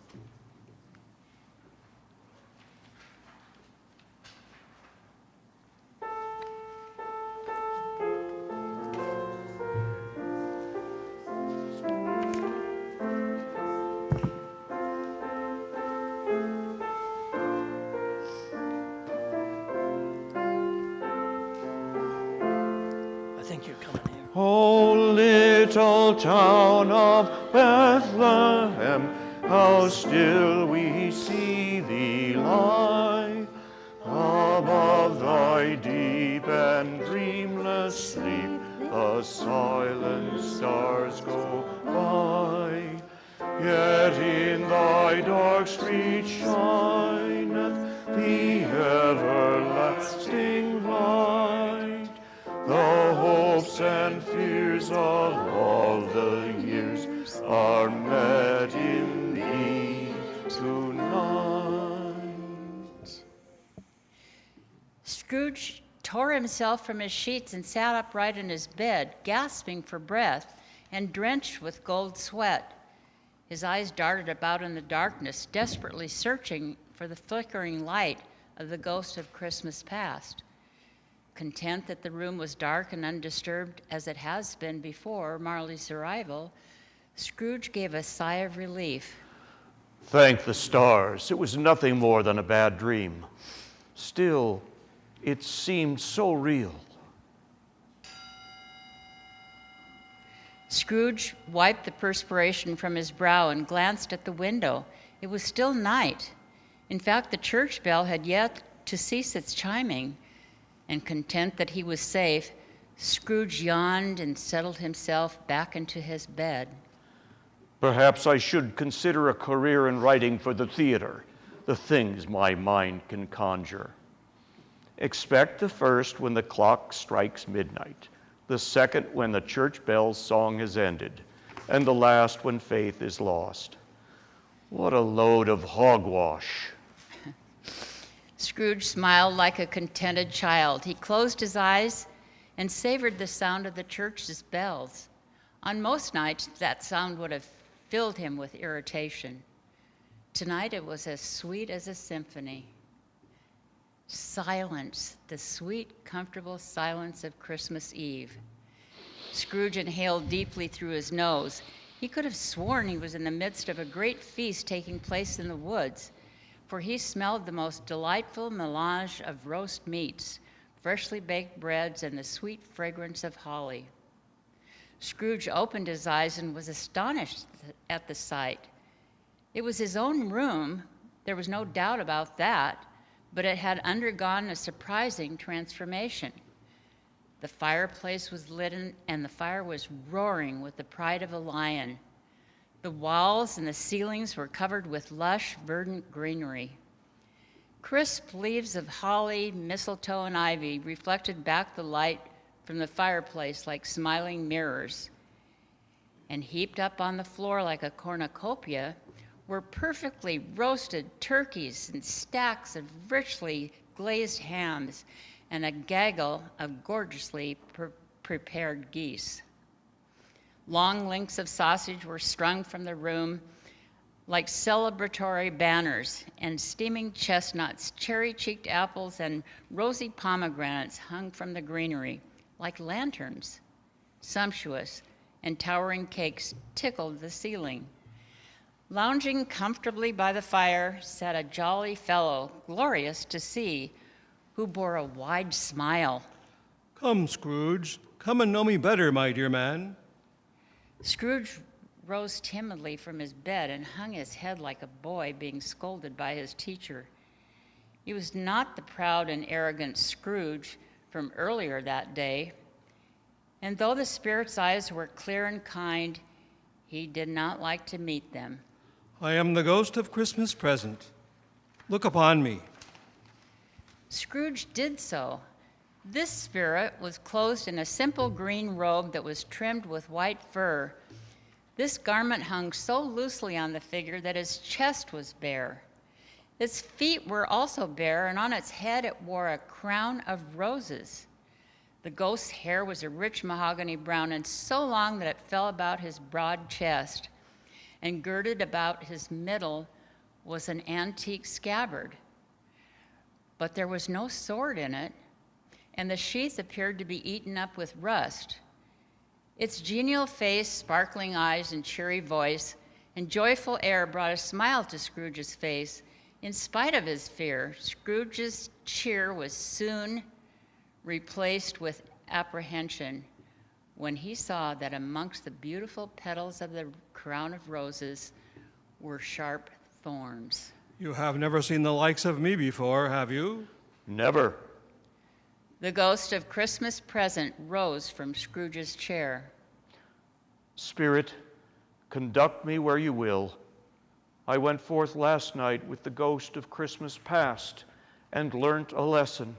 I think you're coming here. O little town of Bethlehem, how still we see thee lie. Above thy deep and dreamless sleep, the silent stars go by. Yet in thy dark street shineth the everlasting light. The hopes and fears of all the years are met in thee tonight. Scrooge tore himself from his sheets and sat upright in his bed, gasping for breath and drenched with cold sweat. His eyes darted about in the darkness, desperately searching for the flickering light of the ghost of Christmas past. Content that the room was dark and undisturbed as it has been before Marley's arrival, Scrooge gave a sigh of relief. Thank the stars, it was nothing more than a bad dream. Still, it seemed so real. Scrooge wiped the perspiration from his brow and glanced at the window. It was still night. In fact, the church bell had yet to cease its chiming. And content that he was safe, Scrooge yawned and settled himself back into his bed. Perhaps I should consider a career in writing for the theater, the things my mind can conjure. Expect the first when the clock strikes midnight, the second when the church bell's song has ended, and the last when faith is lost. What a load of hogwash. Scrooge smiled like a contented child. He closed his eyes and savored the sound of the church's bells. On most nights, that sound would have filled him with irritation. Tonight, it was as sweet as a symphony. Silence, the sweet, comfortable silence of Christmas Eve. Scrooge inhaled deeply through his nose. He could have sworn he was in the midst of a great feast taking place in the woods, for he smelled the most delightful melange of roast meats, freshly baked breads, and the sweet fragrance of holly. Scrooge opened his eyes and was astonished at the sight. It was his own room, there was no doubt about that, but it had undergone a surprising transformation. The fireplace was lit and the fire was roaring with the pride of a lion. The walls and the ceilings were covered with lush, verdant greenery. Crisp leaves of holly, mistletoe, and ivy reflected back the light from the fireplace like smiling mirrors. And heaped up on the floor like a cornucopia were perfectly roasted turkeys and stacks of richly glazed hams and a gaggle of gorgeously prepared geese. Long links of sausage were strung from the room like celebratory banners, and steaming chestnuts, cherry-cheeked apples, and rosy pomegranates hung from the greenery like lanterns. Sumptuous and towering cakes tickled the ceiling. Lounging comfortably by the fire sat a jolly fellow, glorious to see, who bore a wide smile. Come, Scrooge, come and know me better, my dear man. Scrooge rose timidly from his bed and hung his head like a boy being scolded by his teacher. He was not the proud and arrogant Scrooge from earlier that day, and though the spirit's eyes were clear and kind, he did not like to meet them. I am the ghost of Christmas present. Look upon me. Scrooge did so. This spirit was clothed in a simple green robe that was trimmed with white fur. This garment hung so loosely on the figure that his chest was bare. Its feet were also bare, and on its head it wore a crown of roses. The ghost's hair was a rich mahogany brown and so long that it fell about his broad chest, and girded about his middle was an antique scabbard. But there was no sword in it, and the sheath appeared to be eaten up with rust. Its genial face, sparkling eyes, and cheery voice and joyful air brought a smile to Scrooge's face. In spite of his fear, Scrooge's cheer was soon replaced with apprehension when he saw that amongst the beautiful petals of the crown of roses were sharp thorns. You have never seen the likes of me before, have you? Never. The ghost of Christmas present rose from Scrooge's chair. Spirit, conduct me where you will. I went forth last night with the ghost of Christmas past and learnt a lesson.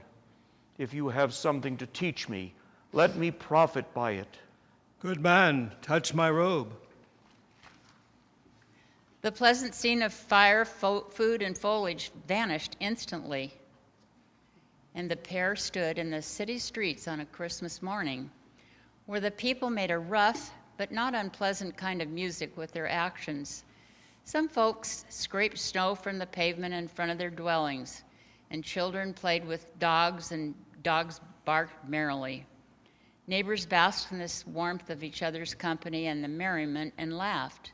If you have something to teach me, let me profit by it. Good man, touch my robe. The pleasant scene of fire, food, and foliage vanished instantly, and the pair stood in the city streets on a Christmas morning, where the people made a rough but not unpleasant kind of music with their actions. Some folks scraped snow from the pavement in front of their dwellings, and children played with dogs, and dogs barked merrily. Neighbors basked in this warmth of each other's company and the merriment and laughed.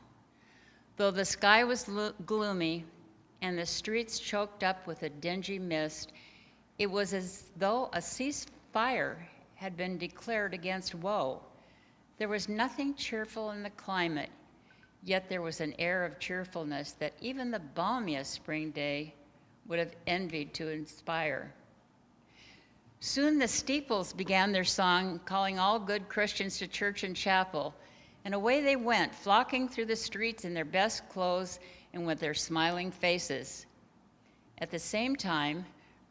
Though the sky was gloomy and the streets choked up with a dingy mist, it was as though a ceasefire had been declared against woe. There was nothing cheerful in the climate, yet there was an air of cheerfulness that even the balmiest spring day would have envied to inspire. Soon the steeples began their song, calling all good Christians to church and chapel, and away they went, flocking through the streets in their best clothes and with their smiling faces. At the same time,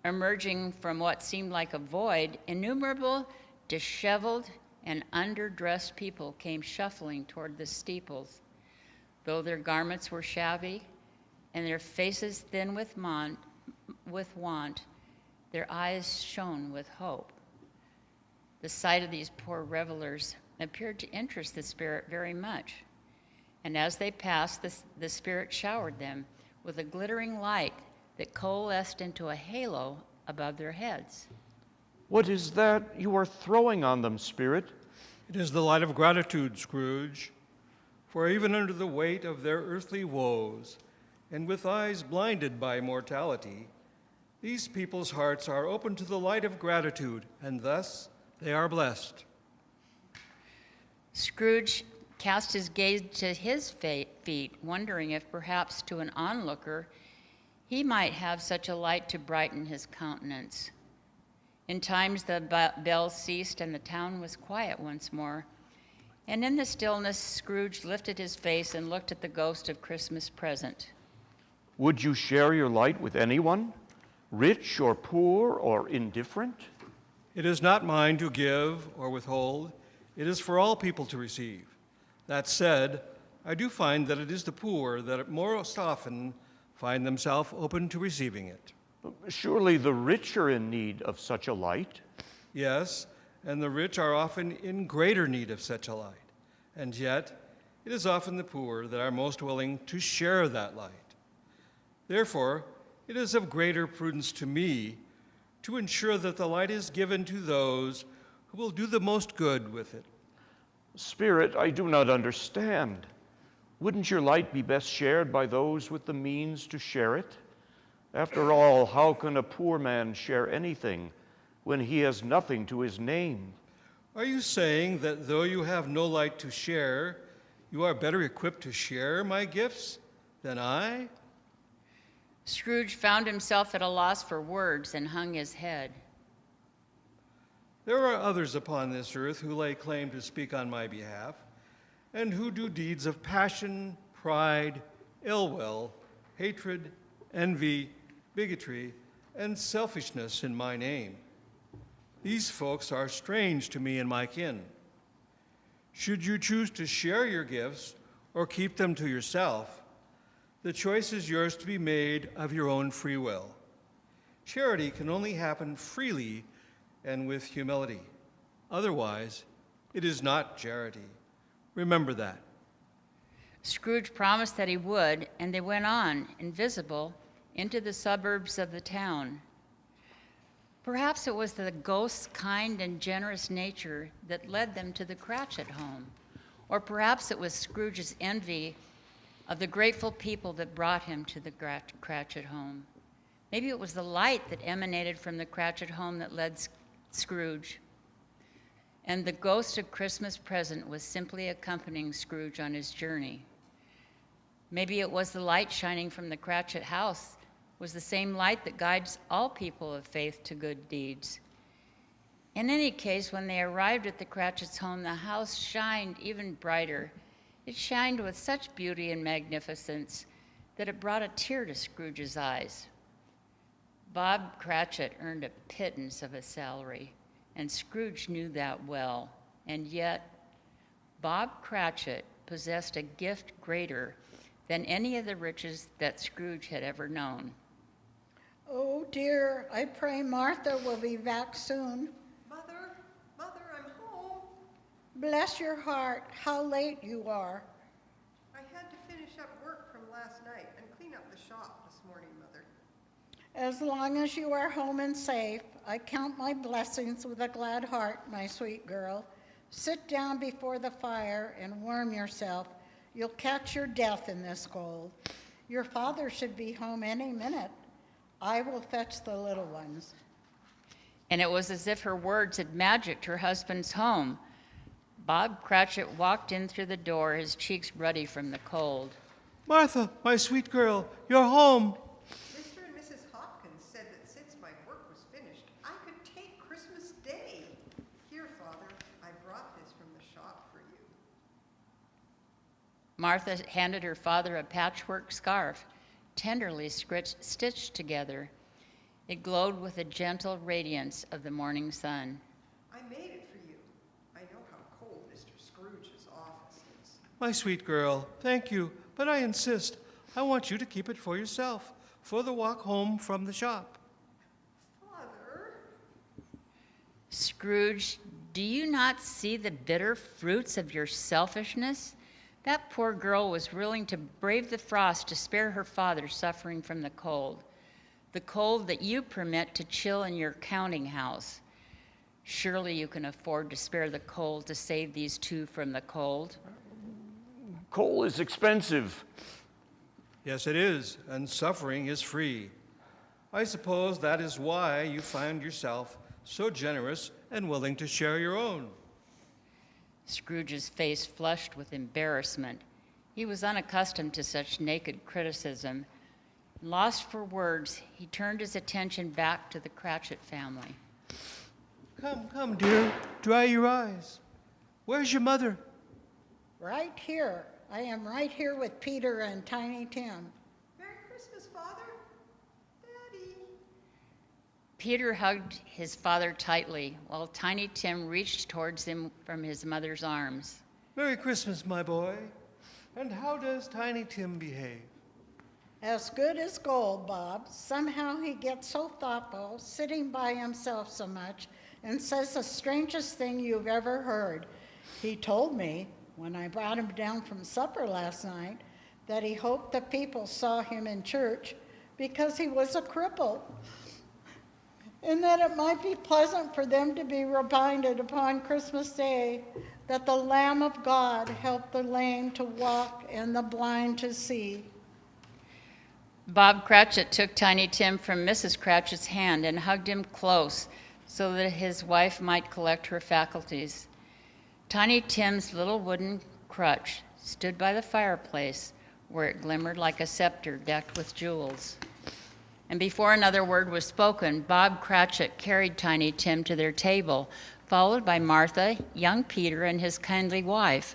emerging from what seemed like a void, innumerable disheveled and underdressed people came shuffling toward the steeples. Though their garments were shabby and their faces thin with want, their eyes shone with hope. The sight of these poor revelers appeared to interest the spirit very much. And as they passed, the spirit showered them with a glittering light that coalesced into a halo above their heads. What is that you are throwing on them, Spirit? It is the light of gratitude, Scrooge. For even under the weight of their earthly woes, and with eyes blinded by mortality, these people's hearts are open to the light of gratitude, and thus they are blessed. Scrooge cast his gaze to his feet, wondering if perhaps to an onlooker he might have such a light to brighten his countenance. In times the bells ceased and the town was quiet once more, and in the stillness Scrooge lifted his face and looked at the ghost of Christmas present. Would you share your light with anyone, rich or poor or indifferent? It is not mine to give or withhold. It is for all people to receive. That said, I do find that it is the poor that most often find themselves open to receiving it. Surely the rich are in need of such a light. Yes, and the rich are often in greater need of such a light. And yet, it is often the poor that are most willing to share that light. Therefore, it is of greater prudence to me to ensure that the light is given to those who will do the most good with it. Spirit, I do not understand. Wouldn't your light be best shared by those with the means to share it? After all, how can a poor man share anything when he has nothing to his name? Are you saying that though you have no light to share, you are better equipped to share my gifts than I? Scrooge found himself at a loss for words and hung his head. There are others upon this earth who lay claim to speak on my behalf, and who do deeds of passion, pride, ill will, hatred, envy, bigotry, and selfishness in my name. These folks are strange to me and my kin. Should you choose to share your gifts or keep them to yourself, the choice is yours to be made of your own free will. Charity can only happen freely and with humility. Otherwise, it is not charity. Remember that. Scrooge promised that he would, and they went on, invisible, into the suburbs of the town. Perhaps it was the ghost's kind and generous nature that led them to the Cratchit home, or perhaps it was Scrooge's envy of the grateful people that brought him to the Cratchit home. Maybe it was the light that emanated from the Cratchit home that led Scrooge. And the ghost of Christmas present was simply accompanying Scrooge on his journey. Maybe it was the light shining from the Cratchit house was the same light that guides all people of faith to good deeds. In any case, when they arrived at the Cratchit's home, the house shined even brighter. It shined with such beauty and magnificence that it brought a tear to Scrooge's eyes. Bob Cratchit earned a pittance of a salary, and Scrooge knew that well. And yet, Bob Cratchit possessed a gift greater than any of the riches that Scrooge had ever known. Oh dear, I pray Martha will be back soon. Mother, I'm home. Bless your heart, how late you are. I had to finish up work from last night and clean up the shop this morning, Mother. As long as you are home and safe, I count my blessings with a glad heart, my sweet girl. Sit down before the fire and warm yourself. You'll catch your death in this cold. Your father should be home any minute. I will fetch the little ones. And it was as if her words had magicked her husband's home. Bob Cratchit walked in through the door, his cheeks ruddy from the cold. Martha, my sweet girl, you're home. Mr. and Mrs. Hopkins said that since my work was finished, I could take Christmas Day. Here, Father, I brought this from the shop for you. Martha handed her father a patchwork scarf, tenderly stitched together. It glowed with the gentle radiance of the morning sun. I made it for you. I know how cold Mr. Scrooge's office is. My sweet girl, thank you, but I insist. I want you to keep it for yourself, for the walk home from the shop. Father? Scrooge Do you not see the bitter fruits of your selfishness? That poor girl was willing to brave the frost to spare her father suffering from the cold that you permit to chill in your counting house. Surely you can afford to spare the cold to save these two from the cold. Coal is expensive. Yes, it is, and suffering is free. I suppose that is why you find yourself so generous and willing to share your own. Scrooge's face flushed with embarrassment. He was unaccustomed to such naked criticism. Lost for words, he turned his attention back to the Cratchit family. Come, dear, dry your eyes. Where's your mother? Right here. I am right here with Peter and Tiny Tim. Merry Christmas, Father. Daddy. Peter hugged his father tightly, while Tiny Tim reached towards him from his mother's arms. Merry Christmas, my boy. And how does Tiny Tim behave? As good as gold, Bob. Somehow he gets so thoughtful, sitting by himself so much, and says the strangest thing you've ever heard. He told me, when I brought him down from supper last night, that he hoped the people saw him in church because he was a cripple, and that it might be pleasant for them to be reminded upon Christmas Day that the Lamb of God helped the lame to walk and the blind to see. Bob Cratchit took Tiny Tim from Mrs. Cratchit's hand and hugged him close so that his wife might collect her faculties. Tiny Tim's little wooden crutch stood by the fireplace where it glimmered like a scepter decked with jewels. And before another word was spoken, Bob Cratchit carried Tiny Tim to their table, followed by Martha, young Peter, and his kindly wife.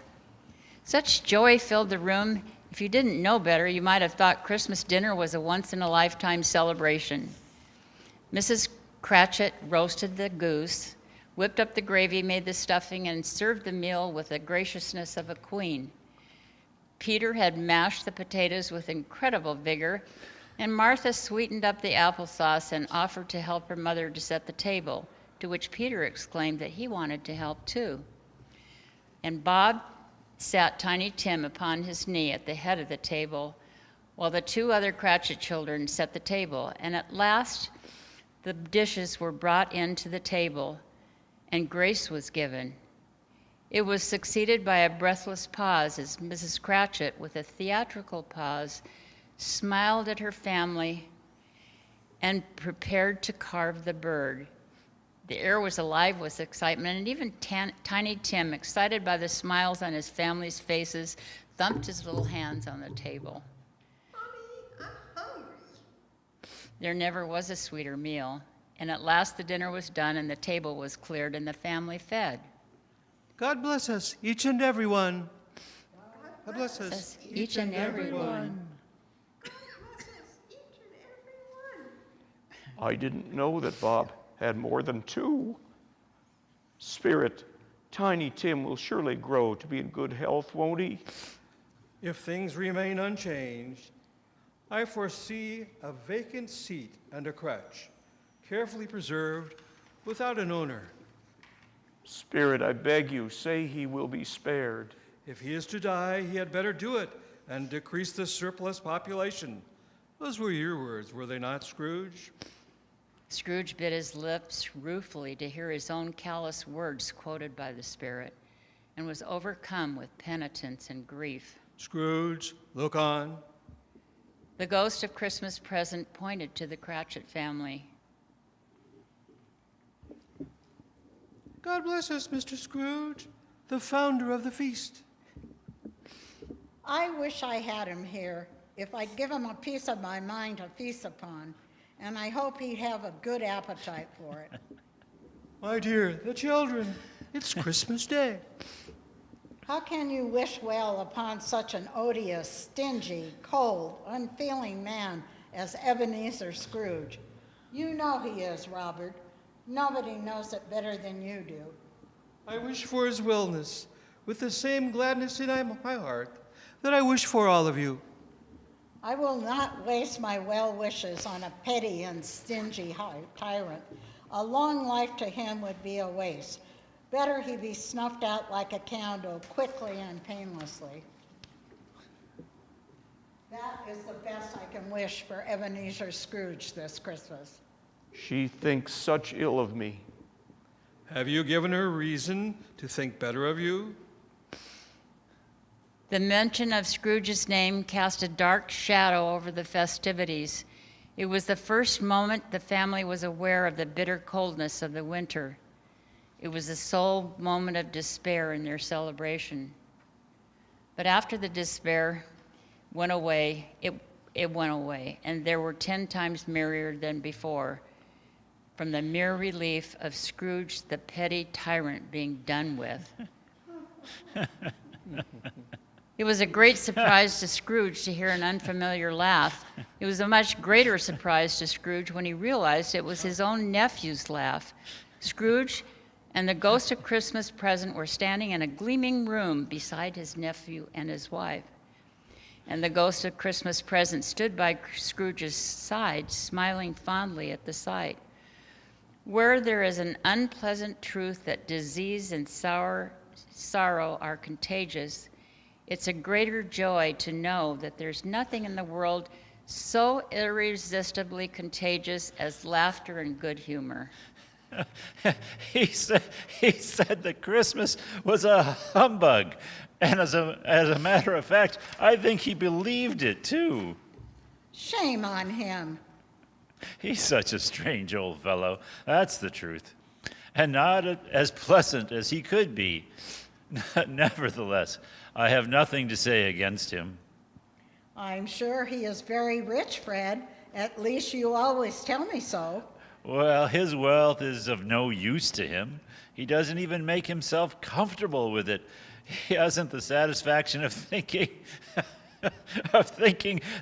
Such joy filled the room. If you didn't know better, you might have thought Christmas dinner was a once-in-a-lifetime celebration. Mrs. Cratchit roasted the goose, whipped up the gravy, made the stuffing, and served the meal with the graciousness of a queen. Peter had mashed the potatoes with incredible vigor, and Martha sweetened up the applesauce and offered to help her mother to set the table, to which Peter exclaimed that he wanted to help too. And Bob sat Tiny Tim upon his knee at the head of the table, while the two other Cratchit children set the table, and at last the dishes were brought in to the table, and grace was given. It was succeeded by a breathless pause as Mrs. Cratchit, with a theatrical pause, smiled at her family and prepared to carve the bird. The air was alive with excitement, and even Tiny Tim, excited by the smiles on his family's faces, thumped his little hands on the table. Mommy, I'm hungry. There never was a sweeter meal, and at last the dinner was done and the table was cleared and the family fed. God bless us, each and every one. God bless us, Us, each and every one. God bless us, each and every one. I didn't know that Bob had more than two. Spirit, Tiny Tim will surely grow to be in good health, won't he? If things remain unchanged, I foresee a vacant seat and a crutch, carefully preserved without an owner. Spirit, I beg you, say he will be spared. If he is to die, he had better do it and decrease the surplus population. Those were your words, were they not, Scrooge? Scrooge bit his lips ruefully to hear his own callous words quoted by the Spirit, and was overcome with penitence and grief. Scrooge, look on. The ghost of Christmas present pointed to the Cratchit family. God bless us, Mr. Scrooge, the founder of the feast. I wish I had him here, if I'd give him a piece of my mind to feast upon, and I hope he'd have a good appetite for it. My dear, the children, it's Christmas Day. How can you wish well upon such an odious, stingy, cold, unfeeling man as Ebenezer Scrooge? You know he is, Robert. Nobody knows it better than you do. I wish for his wellness with the same gladness in my heart that I wish for all of you. I will not waste my well wishes on a petty and stingy tyrant. A long life to him would be a waste. Better he be snuffed out like a candle, quickly and painlessly. That is the best I can wish for Ebenezer Scrooge this Christmas. She thinks such ill of me. Have you given her reason to think better of you? The mention of Scrooge's name cast a dark shadow over the festivities. It was the first moment the family was aware of the bitter coldness of the winter. It was the sole moment of despair in their celebration. But after the despair went away, it went away, and they were 10 times merrier than before, from the mere relief of Scrooge the petty tyrant being done with. It was a great surprise to Scrooge to hear an unfamiliar laugh. It was a much greater surprise to Scrooge when he realized it was his own nephew's laugh. Scrooge and the ghost of Christmas present were standing in a gleaming room beside his nephew and his wife. And the ghost of Christmas present stood by Scrooge's side, smiling fondly at the sight. Where there is an unpleasant truth that disease and sorrow are contagious, it's a greater joy to know that there's nothing in the world so irresistibly contagious as laughter and good humor. He said that Christmas was a humbug. And as a matter of fact, I think he believed it too. Shame on him. He's such a strange old fellow. That's the truth. And not as pleasant as he could be. Nevertheless, I have nothing to say against him. I'm sure he is very rich, Fred. At least you always tell me so. Well, his wealth is of no use to him. He doesn't even make himself comfortable with it. He hasn't the satisfaction of thinking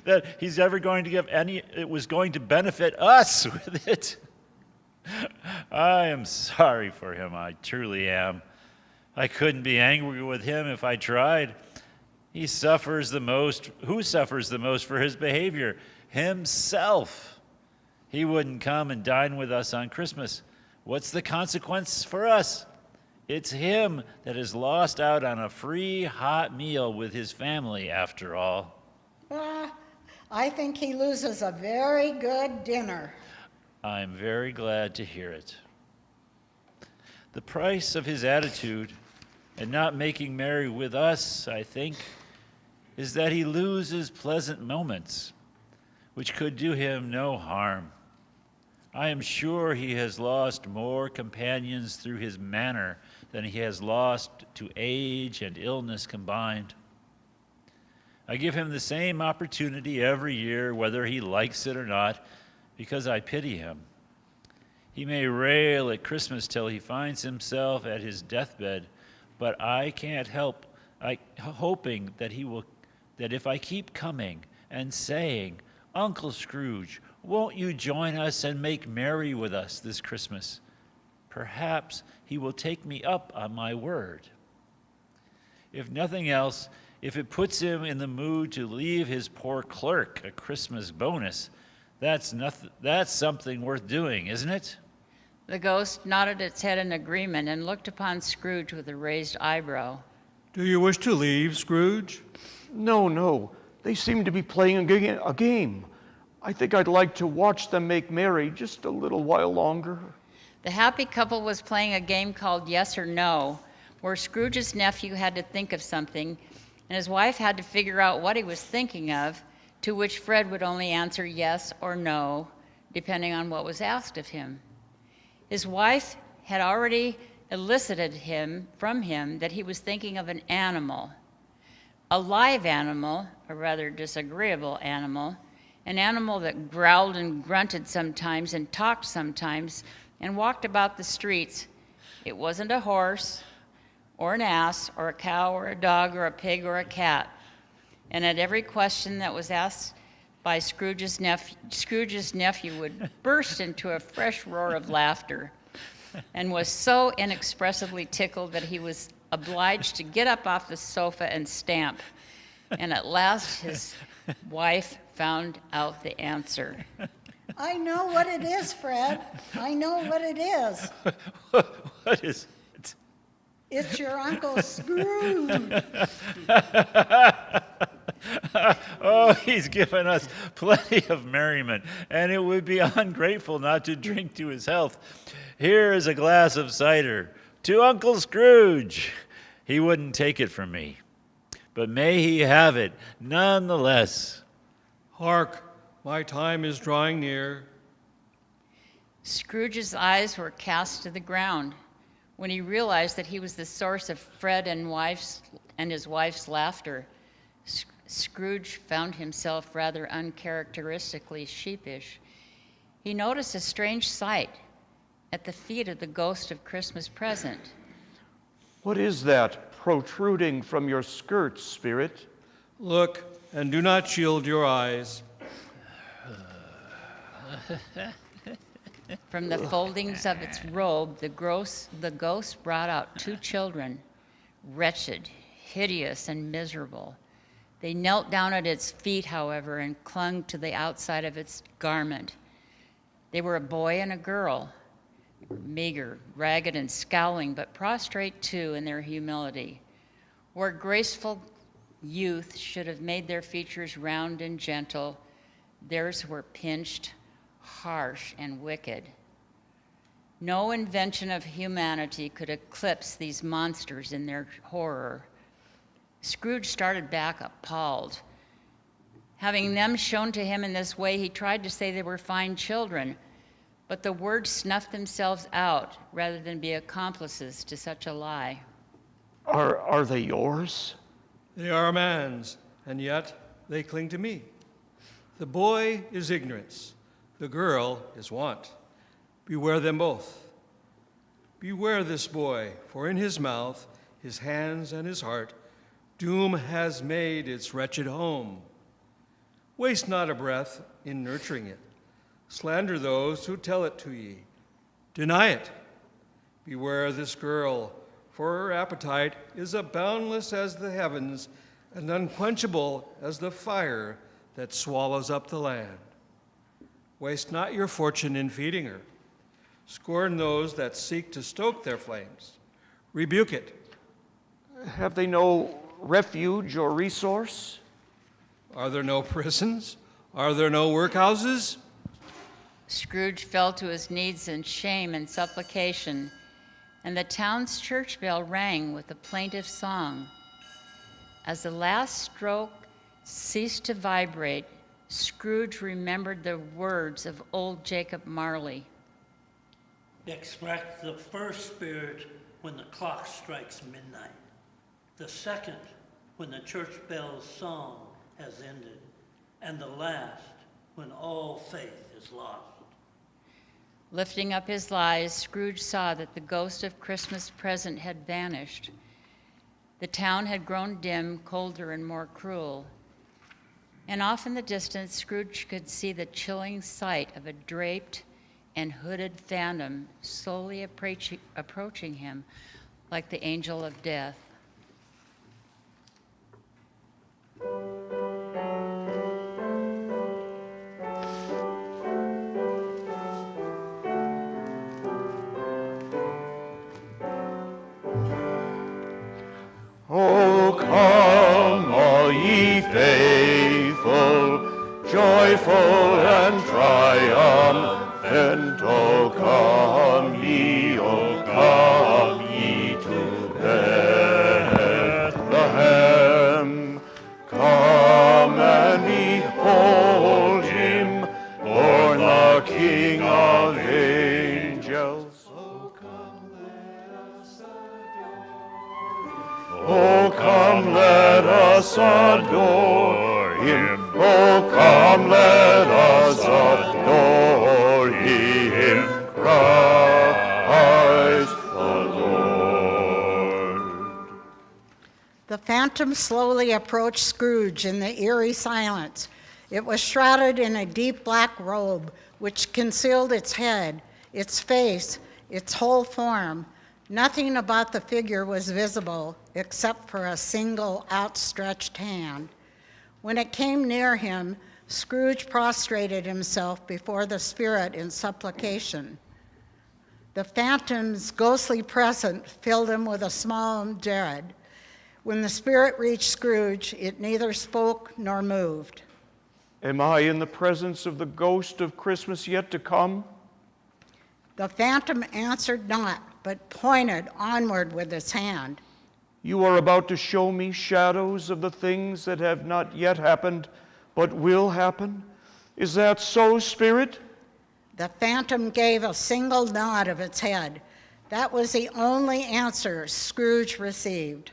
that he's ever going to give it was going to benefit us with it. I am sorry for him, I truly am. I couldn't be angry with him if I tried. He suffers the most. Who suffers the most for his behavior? Himself. He wouldn't come and dine with us on Christmas. What's the consequence for us? It's him that has lost out on a free hot meal with his family, after all. I think he loses a very good dinner. I'm very glad to hear it. The price of his attitude and not making merry with us, I think, is that he loses pleasant moments, which could do him no harm. I am sure he has lost more companions through his manner than he has lost to age and illness combined. I give him the same opportunity every year, whether he likes it or not, because I pity him. He may rail at Christmas till he finds himself at his deathbed, but I can't help hoping that that if I keep coming and saying, "Uncle Scrooge, won't you join us and make merry with us this Christmas?" perhaps he will take me up on my word. If nothing else, if it puts him in the mood to leave his poor clerk a Christmas bonus, that's something worth doing, isn't it? The ghost nodded its head in agreement and looked upon Scrooge with a raised eyebrow. Do you wish to leave, Scrooge? No. They seem to be playing a game. I think I'd like to watch them make merry just a little while longer. The happy couple was playing a game called Yes or No, where Scrooge's nephew had to think of something, and his wife had to figure out what he was thinking of, to which Fred would only answer yes or no, depending on what was asked of him. His wife had already elicited from him that he was thinking of an animal, a live animal, a rather disagreeable animal, an animal that growled and grunted sometimes and talked sometimes and walked about the streets. It wasn't a horse or an ass or a cow or a dog or a pig or a cat. And at every question that was asked by Scrooge's nephew would burst into a fresh roar of laughter and was so inexpressibly tickled that he was obliged to get up off the sofa and stamp. And at last his wife found out the answer. I know what it is, Fred. I know what it is. What is it? It's your Uncle Scrooge. Oh, he's given us plenty of merriment, and it would be ungrateful not to drink to his health. Here is a glass of cider. To Uncle Scrooge. He wouldn't take it from me, but may he have it nonetheless. Hark, my time is drawing near. Scrooge's eyes were cast to the ground when he realized that he was the source of Fred and his wife's laughter. Scrooge found himself rather uncharacteristically sheepish. He noticed a strange sight at the feet of the ghost of Christmas present. What is that protruding from your skirts, Spirit? Look, and do not shield your eyes. From the foldings of its robe, the ghost brought out two children, wretched, hideous, and miserable. They knelt down at its feet, however, and clung to the outside of its garment. They were a boy and a girl, meager, ragged, and scowling, but prostrate too in their humility. Where graceful youth should have made their features round and gentle, theirs were pinched, harsh, and wicked. No invention of humanity could eclipse these monsters in their horror. Scrooge started back appalled. Having them shown to him in this way, he tried to say they were fine children, but the words snuffed themselves out rather than be accomplices to such a lie. Are they yours? They are a man's, and yet they cling to me. The boy is ignorance, the girl is want. Beware them both. Beware this boy, for in his mouth, his hands, and his heart, doom has made its wretched home. Waste not a breath in nurturing it. Slander those who tell it to ye. Deny it. Beware this girl, for her appetite is as boundless as the heavens and unquenchable as the fire that swallows up the land. Waste not your fortune in feeding her. Scorn those that seek to stoke their flames. Rebuke it. Have they no refuge or resource? Are there no prisons? Are there no workhouses? Scrooge fell to his knees in shame and supplication, and the town's church bell rang with a plaintive song. As the last stroke ceased to vibrate, Scrooge remembered the words of old Jacob Marley. Expect the first spirit when the clock strikes midnight, the second when the church bell's song has ended, and the last when all faith is lost. Lifting up his eyes, Scrooge saw that the ghost of Christmas present had vanished. The town had grown dim, colder, and more cruel. And off in the distance, Scrooge could see the chilling sight of a draped and hooded phantom slowly approaching him like the angel of death. O come, all ye faithful, joyful and triumphant. O come ye to Bethlehem. Come and behold him, born the King of angels. Oh, come, let us adore him. Oh, come, let us adore him, Christ the Lord. The phantom slowly approached Scrooge in the eerie silence. It was shrouded in a deep black robe, which concealed its head, its face, its whole form. Nothing about the figure was visible except for a single outstretched hand. When it came near him, Scrooge prostrated himself before the spirit in supplication. The phantom's ghostly presence filled him with a small dread. When the spirit reached Scrooge, it neither spoke nor moved. Am I in the presence of the ghost of Christmas yet to come? The phantom answered not, but pointed onward with his hand. You are about to show me shadows of the things that have not yet happened, but will happen? Is that so, Spirit? The phantom gave a single nod of its head. That was the only answer Scrooge received.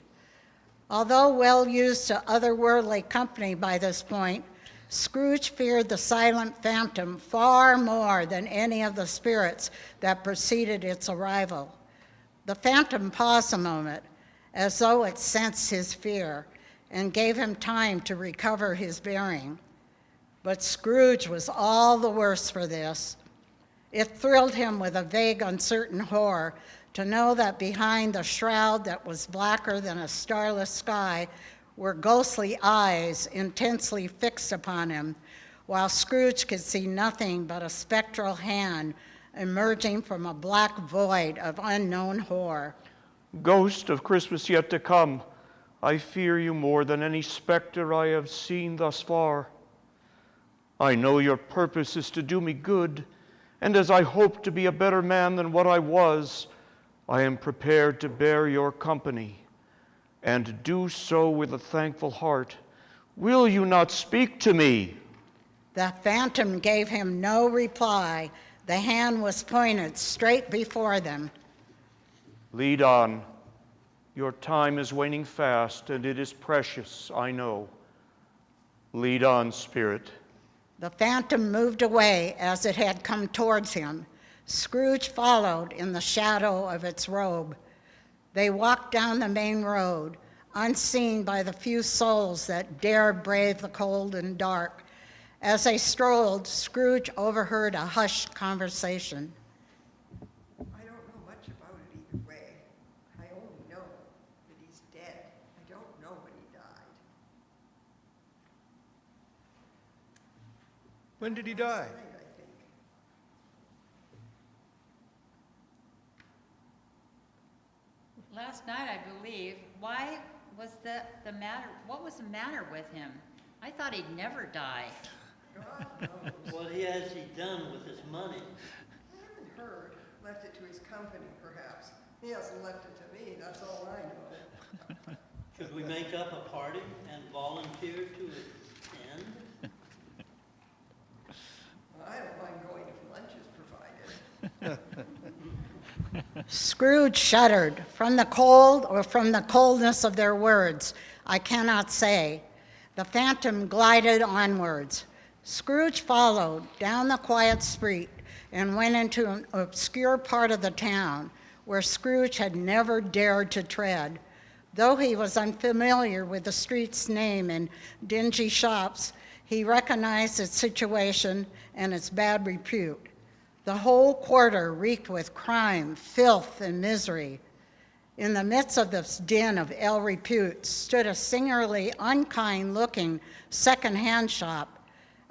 Although well used to otherworldly company by this point, Scrooge feared the silent phantom far more than any of the spirits that preceded its arrival. The phantom paused a moment, as though it sensed his fear, and gave him time to recover his bearing. But Scrooge was all the worse for this. It thrilled him with a vague, uncertain horror to know that behind the shroud that was blacker than a starless sky were ghostly eyes intensely fixed upon him, while Scrooge could see nothing but a spectral hand emerging from a black void of unknown horror. Ghost of Christmas yet to come, I fear you more than any specter I have seen thus far. I know your purpose is to do me good, and as I hope to be a better man than what I was, I am prepared to bear your company, and do so with a thankful heart. Will you not speak to me? The phantom gave him no reply. The hand was pointed straight before them. Lead on. Your time is waning fast, and it is precious, I know. Lead on, Spirit. The phantom moved away as it had come towards him. Scrooge followed in the shadow of its robe. They walked down the main road, unseen by the few souls that dared brave the cold and dark. As they strolled, Scrooge overheard a hushed conversation. I don't know much about it either way. I only know that he's dead. I don't know when he died. When did he die? Last night, I think. Last night, I believe. Why was the matter? What was the matter with him? I thought he'd never die. God knows. What has he done with his money? I haven't heard. Left it to his company, perhaps. He hasn't left it to me, that's all I know. Should we make up a party and volunteer to attend? I don't mind going if lunch is provided. Scrooge shuddered, from the cold or from the coldness of their words. I cannot say. The phantom glided onwards. Scrooge followed down the quiet street and went into an obscure part of the town where Scrooge had never dared to tread. Though he was unfamiliar with the street's name and dingy shops, he recognized its situation and its bad repute. The whole quarter reeked with crime, filth, and misery. In the midst of this din of ill repute stood a singularly unkind-looking second-hand shop.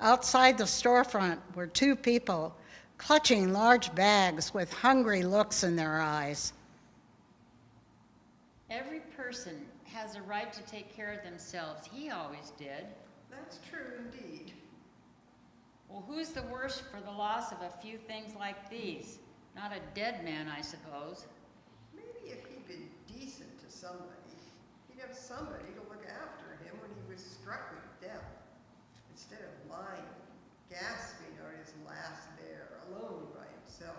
Outside the storefront were two people clutching large bags with hungry looks in their eyes. Every person has a right to take care of themselves. He always did. That's true indeed. Well, who's the worse for the loss of a few things like these? Not a dead man, I suppose. Maybe if he'd been decent to somebody, he'd have somebody to look after him when he was struck with death, instead of lying, gasping out his last there, alone by himself.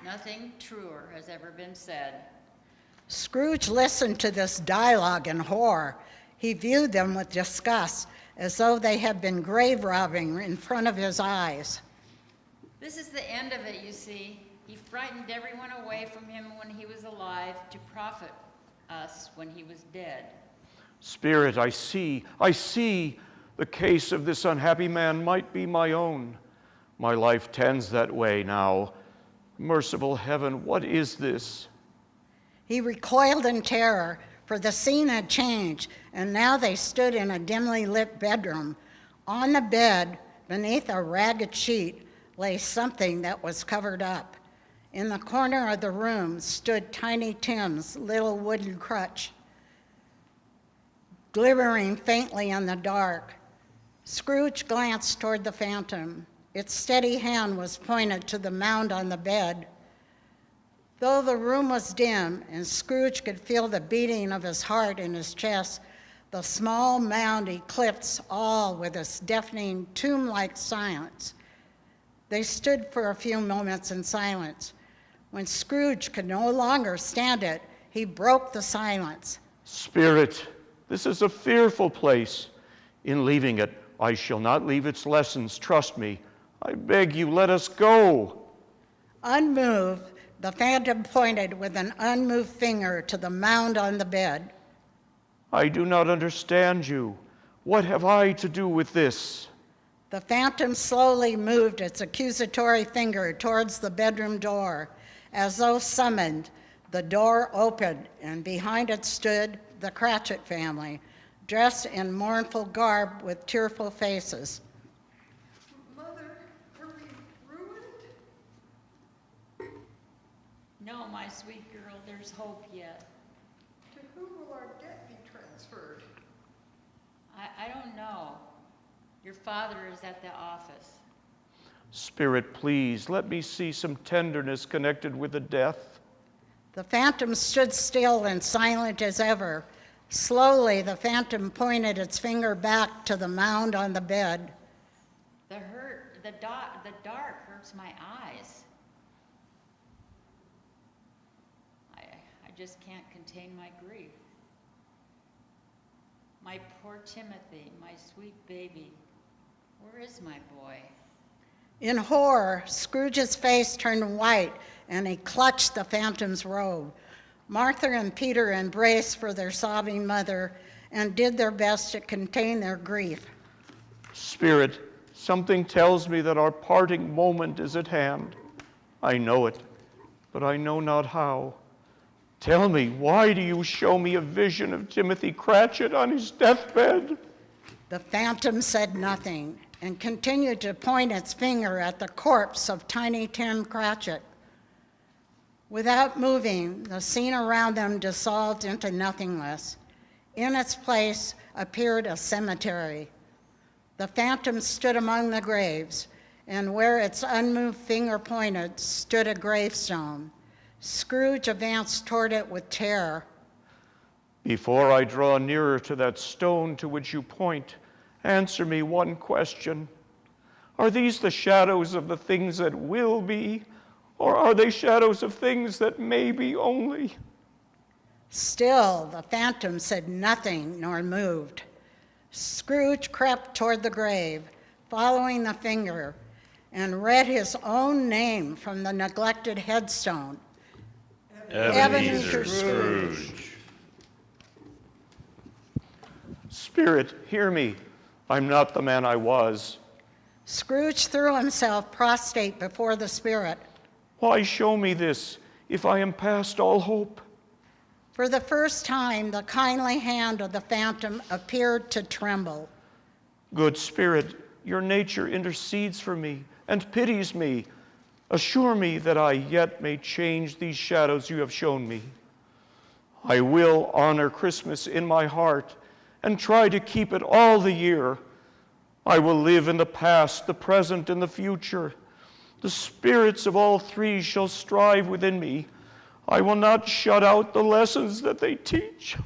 Nothing truer has ever been said. Scrooge listened to this dialogue in horror. He viewed them with disgust, as though they had been grave robbing in front of his eyes. This is the end of it, you see. He frightened everyone away from him when he was alive to profit us when he was dead. Spirit, I see. The case of this unhappy man might be my own. My life tends that way now. Merciful heaven, what is this? He recoiled in terror, for the scene had changed, and now they stood in a dimly lit bedroom. On the bed, beneath a ragged sheet, lay something that was covered up. In the corner of the room stood Tiny Tim's little wooden crutch, glimmering faintly in the dark. Scrooge glanced toward the phantom. Its steady hand was pointed to the mound on the bed. Though the room was dim and Scrooge could feel the beating of his heart in his chest, the small mound eclipsed all with its deafening, tomb-like silence. They stood for a few moments in silence. When Scrooge could no longer stand it, he broke the silence. Spirit, this is a fearful place. In leaving it, I shall not leave its lessons, trust me. I beg you, let us go. Unmoved, the phantom pointed with an unmoved finger to the mound on the bed. I do not understand you. What have I to do with this? The phantom slowly moved its accusatory finger towards the bedroom door. As though summoned, the door opened, and behind it stood the Cratchit family, dressed in mournful garb with tearful faces. Mother, are we ruined? No, my sweet girl, there's hope yet. To whom will our debt be transferred? I don't know. Your father is at the office. Spirit, please, let me see some tenderness connected with the death. The phantom stood still and silent as ever. Slowly, the phantom pointed its finger back to the mound on the bed. The dark hurts my eyes. I just can't contain my grief. My poor Timothy, my sweet baby. Where is my boy? In horror, Scrooge's face turned white, and he clutched the phantom's robe. Martha and Peter embraced for their sobbing mother and did their best to contain their grief. Spirit, something tells me that our parting moment is at hand. I know it, but I know not how. Tell me, why do you show me a vision of Timothy Cratchit on his deathbed? The phantom said nothing and continued to point its finger at the corpse of Tiny Tim Cratchit. Without moving, the scene around them dissolved into nothingness. In its place appeared a cemetery. The phantom stood among the graves, and where its unmoved finger pointed stood a gravestone. Scrooge advanced toward it with terror. Before I draw nearer to that stone to which you point, answer me one question. Are these the shadows of the things that will be, or are they shadows of things that may be only? Still, the phantom said nothing nor moved. Scrooge crept toward the grave, following the finger, and read his own name from the neglected headstone. Ebenezer Scrooge. Spirit, hear me. I'm not the man I was. Scrooge threw himself prostrate before the spirit. Why show me this if I am past all hope? For the first time, the kindly hand of the phantom appeared to tremble. Good Spirit, your nature intercedes for me and pities me. Assure me that I yet may change these shadows you have shown me. I will honor Christmas in my heart and try to keep it all the year. I will live in the past, the present, and the future. The spirits of all three shall strive within me. I will not shut out the lessons that they teach.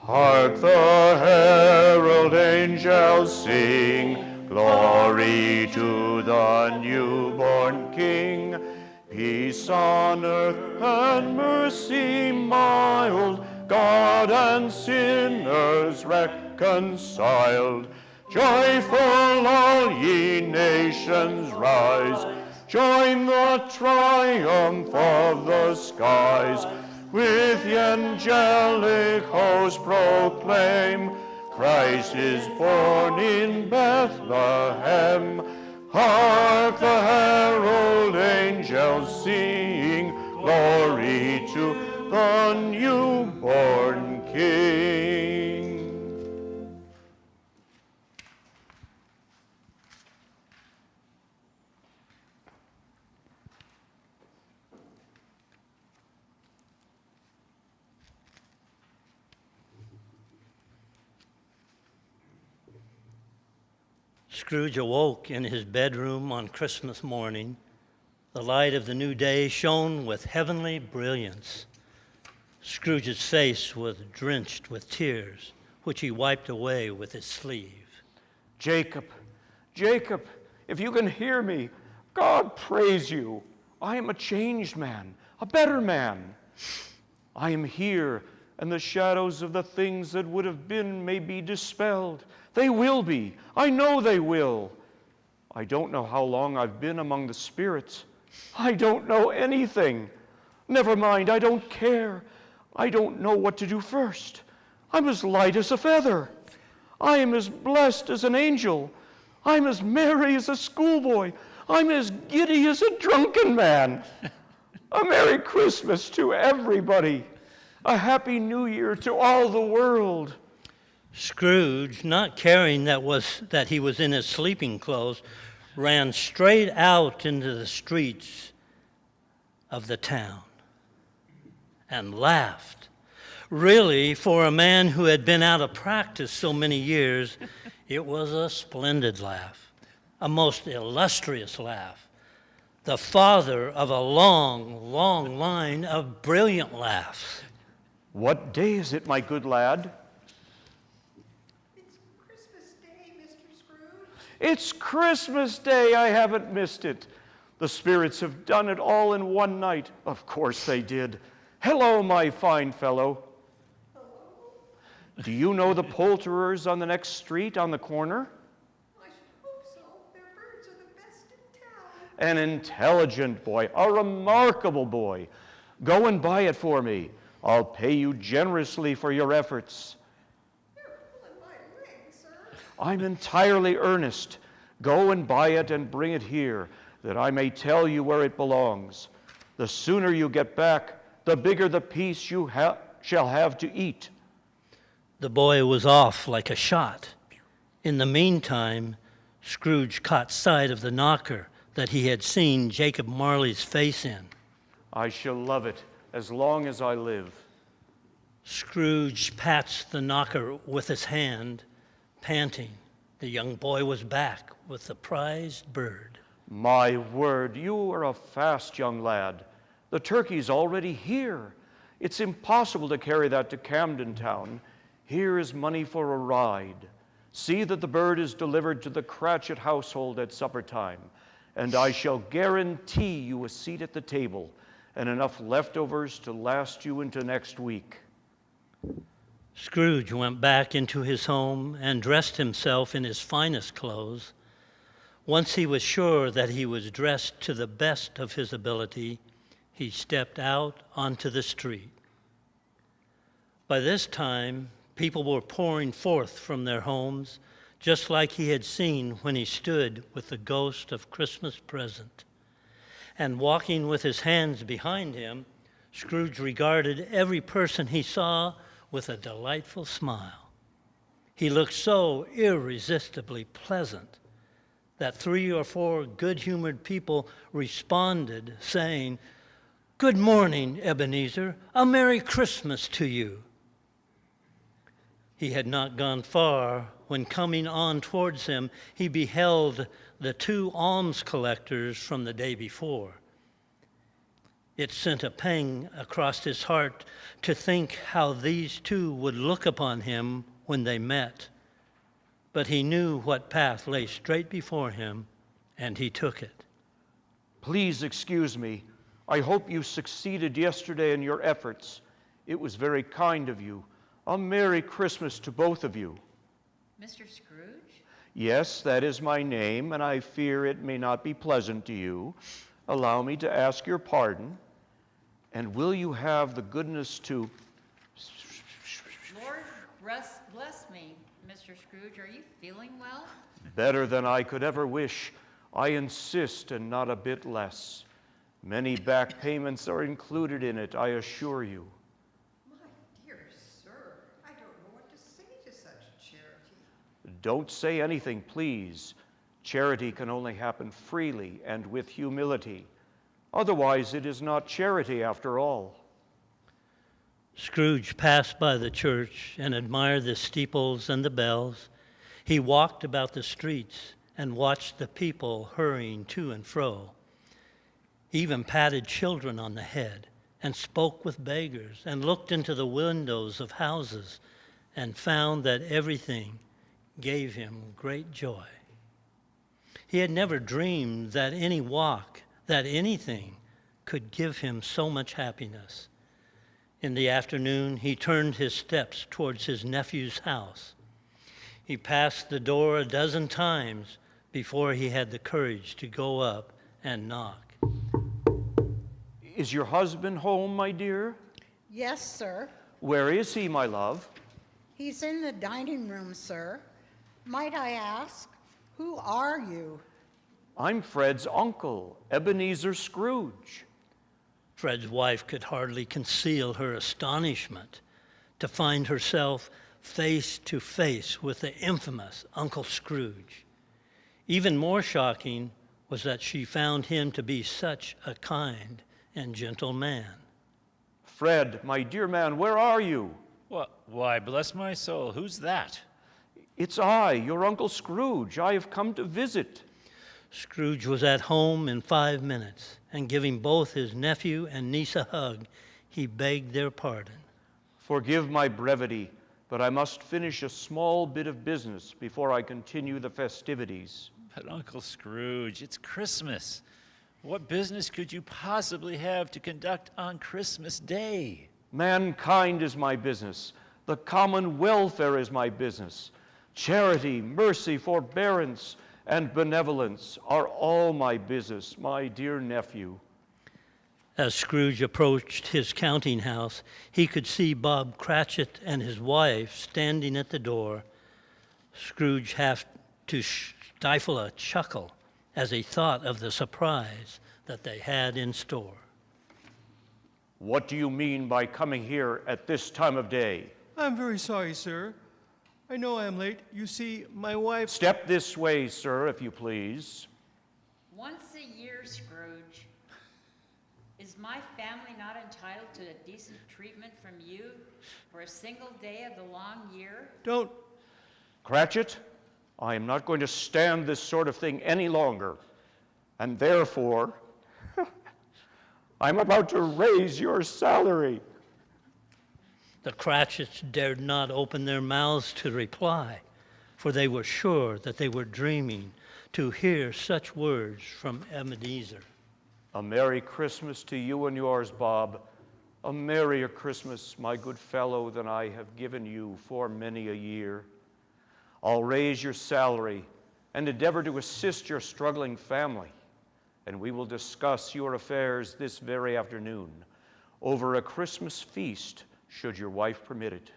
Hark the herald angels sing, glory to the newborn King. Peace on earth and mercy mild, God and sinners reconciled. Joyful all ye nations rise, join the triumph of the skies. With the angelic host proclaim, Christ is born in Bethlehem. Hark the herald angels sing, glory to the newborn King. Scrooge awoke in his bedroom on Christmas morning. The light of the new day shone with heavenly brilliance. Scrooge's face was drenched with tears, which he wiped away with his sleeve. Jacob, Jacob, if you can hear me, God praise you. I am a changed man, a better man. I am here, and the shadows of the things that would have been may be dispelled. They will be. I know they will. I don't know how long I've been among the spirits. I don't know anything. Never mind, I don't care. I don't know what to do first. I'm as light as a feather. I am as blessed as an angel. I'm as merry as a schoolboy. I'm as giddy as a drunken man. A Merry Christmas to everybody. A Happy New Year to all the world. Scrooge, not caring that he was in his sleeping clothes, ran straight out into the streets of the town and laughed. Really, for a man who had been out of practice so many years, it was a splendid laugh, a most illustrious laugh, the father of a long, long line of brilliant laughs. What day is it, my good lad? It's Christmas Day, Mr. Scrooge. It's Christmas Day. I haven't missed it. The spirits have done it all in one night. Of course they did. Hello, my fine fellow. Hello? Do you know the poulterers on the next street on the corner? I should hope so. Their birds are the best in town. An intelligent boy, a remarkable boy. Go and buy it for me. I'll pay you generously for your efforts. You're pulling my leg, sir. I'm entirely earnest. Go and buy it and bring it here, that I may tell you where it belongs. The sooner you get back, the bigger the piece you shall have to eat. The boy was off like a shot. In the meantime, Scrooge caught sight of the knocker that he had seen Jacob Marley's face in. I shall love it as long as I live. Scrooge pats the knocker with his hand, panting. The young boy was back with the prized bird. My word, you are a fast young lad. The turkey's already here. It's impossible to carry that to Camden Town. Here is money for a ride. See that the bird is delivered to the Cratchit household at supper time, and I shall guarantee you a seat at the table and enough leftovers to last you into next week. Scrooge went back into his home and dressed himself in his finest clothes. Once he was sure that he was dressed to the best of his ability, he stepped out onto the street. By this time, people were pouring forth from their homes, just like he had seen when he stood with the ghost of Christmas present. And walking with his hands behind him, Scrooge regarded every person he saw with a delightful smile. He looked so irresistibly pleasant that 3 or 4 good-humored people responded, saying, "Good morning, Ebenezer. A Merry Christmas to you." He had not gone far when, coming on towards him, he beheld the 2 alms collectors from the day before. It sent a pang across his heart to think how these 2 would look upon him when they met. But he knew what path lay straight before him, and he took it. Please excuse me. I hope you succeeded yesterday in your efforts. It was very kind of you. A Merry Christmas to both of you. Mr. Scrooge? Yes, that is my name, and I fear it may not be pleasant to you. Allow me to ask your pardon. And will you have the goodness to... Lord, bless me, Mr. Scrooge. Are you feeling well? Better than I could ever wish. I insist, and not a bit less. Many back payments are included in it, I assure you. My dear sir, I don't know what to say to such charity. Don't say anything, please. Charity can only happen freely and with humility. Otherwise, it is not charity after all. Scrooge passed by the church and admired the steeples and the bells. He walked about the streets and watched the people hurrying to and fro. He even patted children on the head and spoke with beggars and looked into the windows of houses and found that everything gave him great joy. He had never dreamed that any walk, that anything could give him so much happiness. In the afternoon, he turned his steps towards his nephew's house. He passed the door a dozen times before he had the courage to go up and knock. Is your husband home, my dear? Yes, sir. Where is he, my love? He's in the dining room, sir. Might I ask, who are you? I'm Fred's uncle, Ebenezer Scrooge. Fred's wife could hardly conceal her astonishment to find herself face to face with the infamous Uncle Scrooge. Even more shocking was that she found him to be such a kind and gentle man. Fred, my dear man, where are you? Why, bless my soul, who's that? It's I, your Uncle Scrooge. I have come to visit. Scrooge was at home in 5 minutes, and giving both his nephew and niece a hug, he begged their pardon. Forgive my brevity, but I must finish a small bit of business before I continue the festivities. But Uncle Scrooge, it's Christmas. What business could you possibly have to conduct on Christmas Day? Mankind is my business. The common welfare is my business. Charity, mercy, forbearance, and benevolence are all my business, my dear nephew. As Scrooge approached his counting house, he could see Bob Cratchit and his wife standing at the door. Scrooge had to stifle a chuckle as he thought of the surprise that they had in store. What do you mean by coming here at this time of day? I'm very sorry, sir. I know I am late. You see, my wife... Step this way, sir, if you please. Once a year, Scrooge. Is my family not entitled to a decent treatment from you for a single day of the long year? Don't... Cratchit, I am not going to stand this sort of thing any longer, and therefore, I'm about to raise your salary. The Cratchits dared not open their mouths to reply, for they were sure that they were dreaming to hear such words from Ebenezer. A Merry Christmas to you and yours, Bob. A merrier Christmas, my good fellow, than I have given you for many a year. I'll raise your salary and endeavor to assist your struggling family, and we will discuss your affairs this very afternoon over a Christmas feast, should your wife permit it.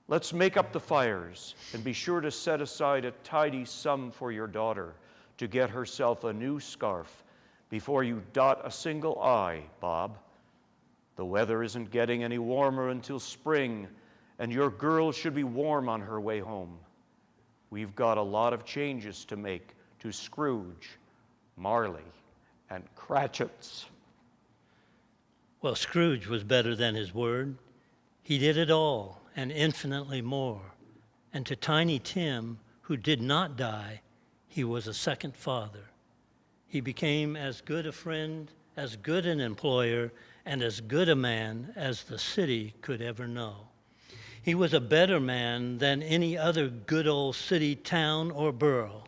Let's make up the fires and be sure to set aside a tidy sum for your daughter to get herself a new scarf before you dot a single I, Bob. The weather isn't getting any warmer until spring, and your girl should be warm on her way home. We've got a lot of changes to make to Scrooge, Marley, and Cratchits. Well, Scrooge was better than his word. He did it all and infinitely more. And to Tiny Tim, who did not die, he was a second father. He became as good a friend, as good an employer, and as good a man as the city could ever know. He was a better man than any other good old city, town, or borough,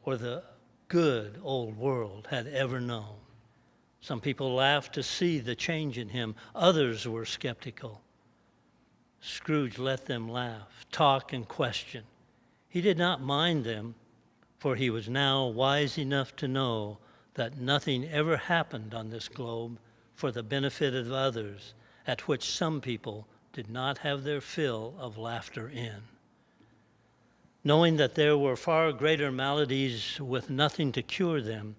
or the good old world had ever known. Some people laughed to see the change in him. Others were skeptical. Scrooge let them laugh, talk, and question. He did not mind them, for he was now wise enough to know that nothing ever happened on this globe for the benefit of others, at which some people did not have their fill of laughter in. Knowing that there were far greater maladies with nothing to cure them,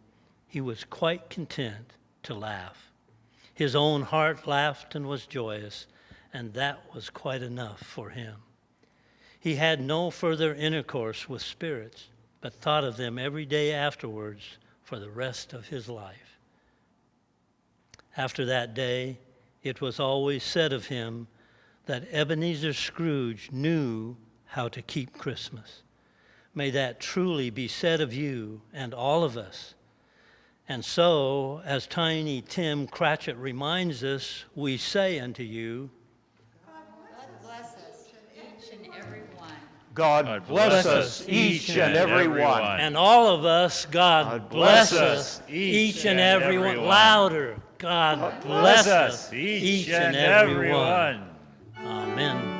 he was quite content to laugh. His own heart laughed and was joyous, and that was quite enough for him. He had no further intercourse with spirits, but thought of them every day afterwards for the rest of his life. After that day, it was always said of him that Ebenezer Scrooge knew how to keep Christmas. May that truly be said of you and all of us. And so, as Tiny Tim Cratchit reminds us, we say unto you, God bless us, each and every one. God bless us, each and every one. and all of us, God bless us, each and every one. Louder, God bless us, each and every one. Amen.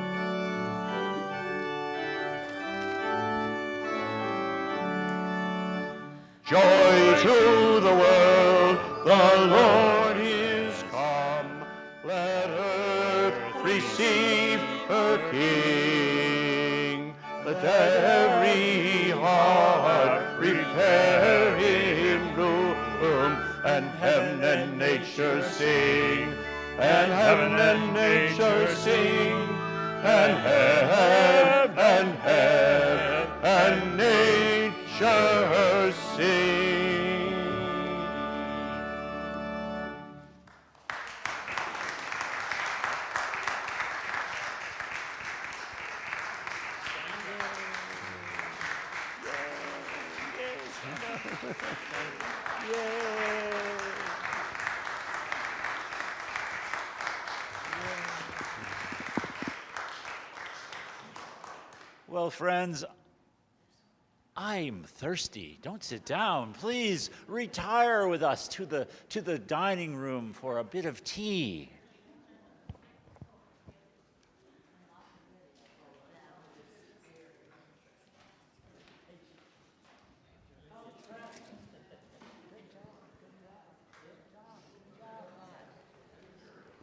Joy to the world, the Lord is come. Let earth receive her King. Let every heart prepare him room, and heaven and nature sing, and heaven and nature sing, and heaven and nature sing. Well, friends, I'm thirsty. Don't sit down. Please retire with us to the dining room for a bit of tea.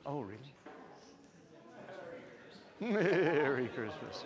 Oh, really? Merry Christmas.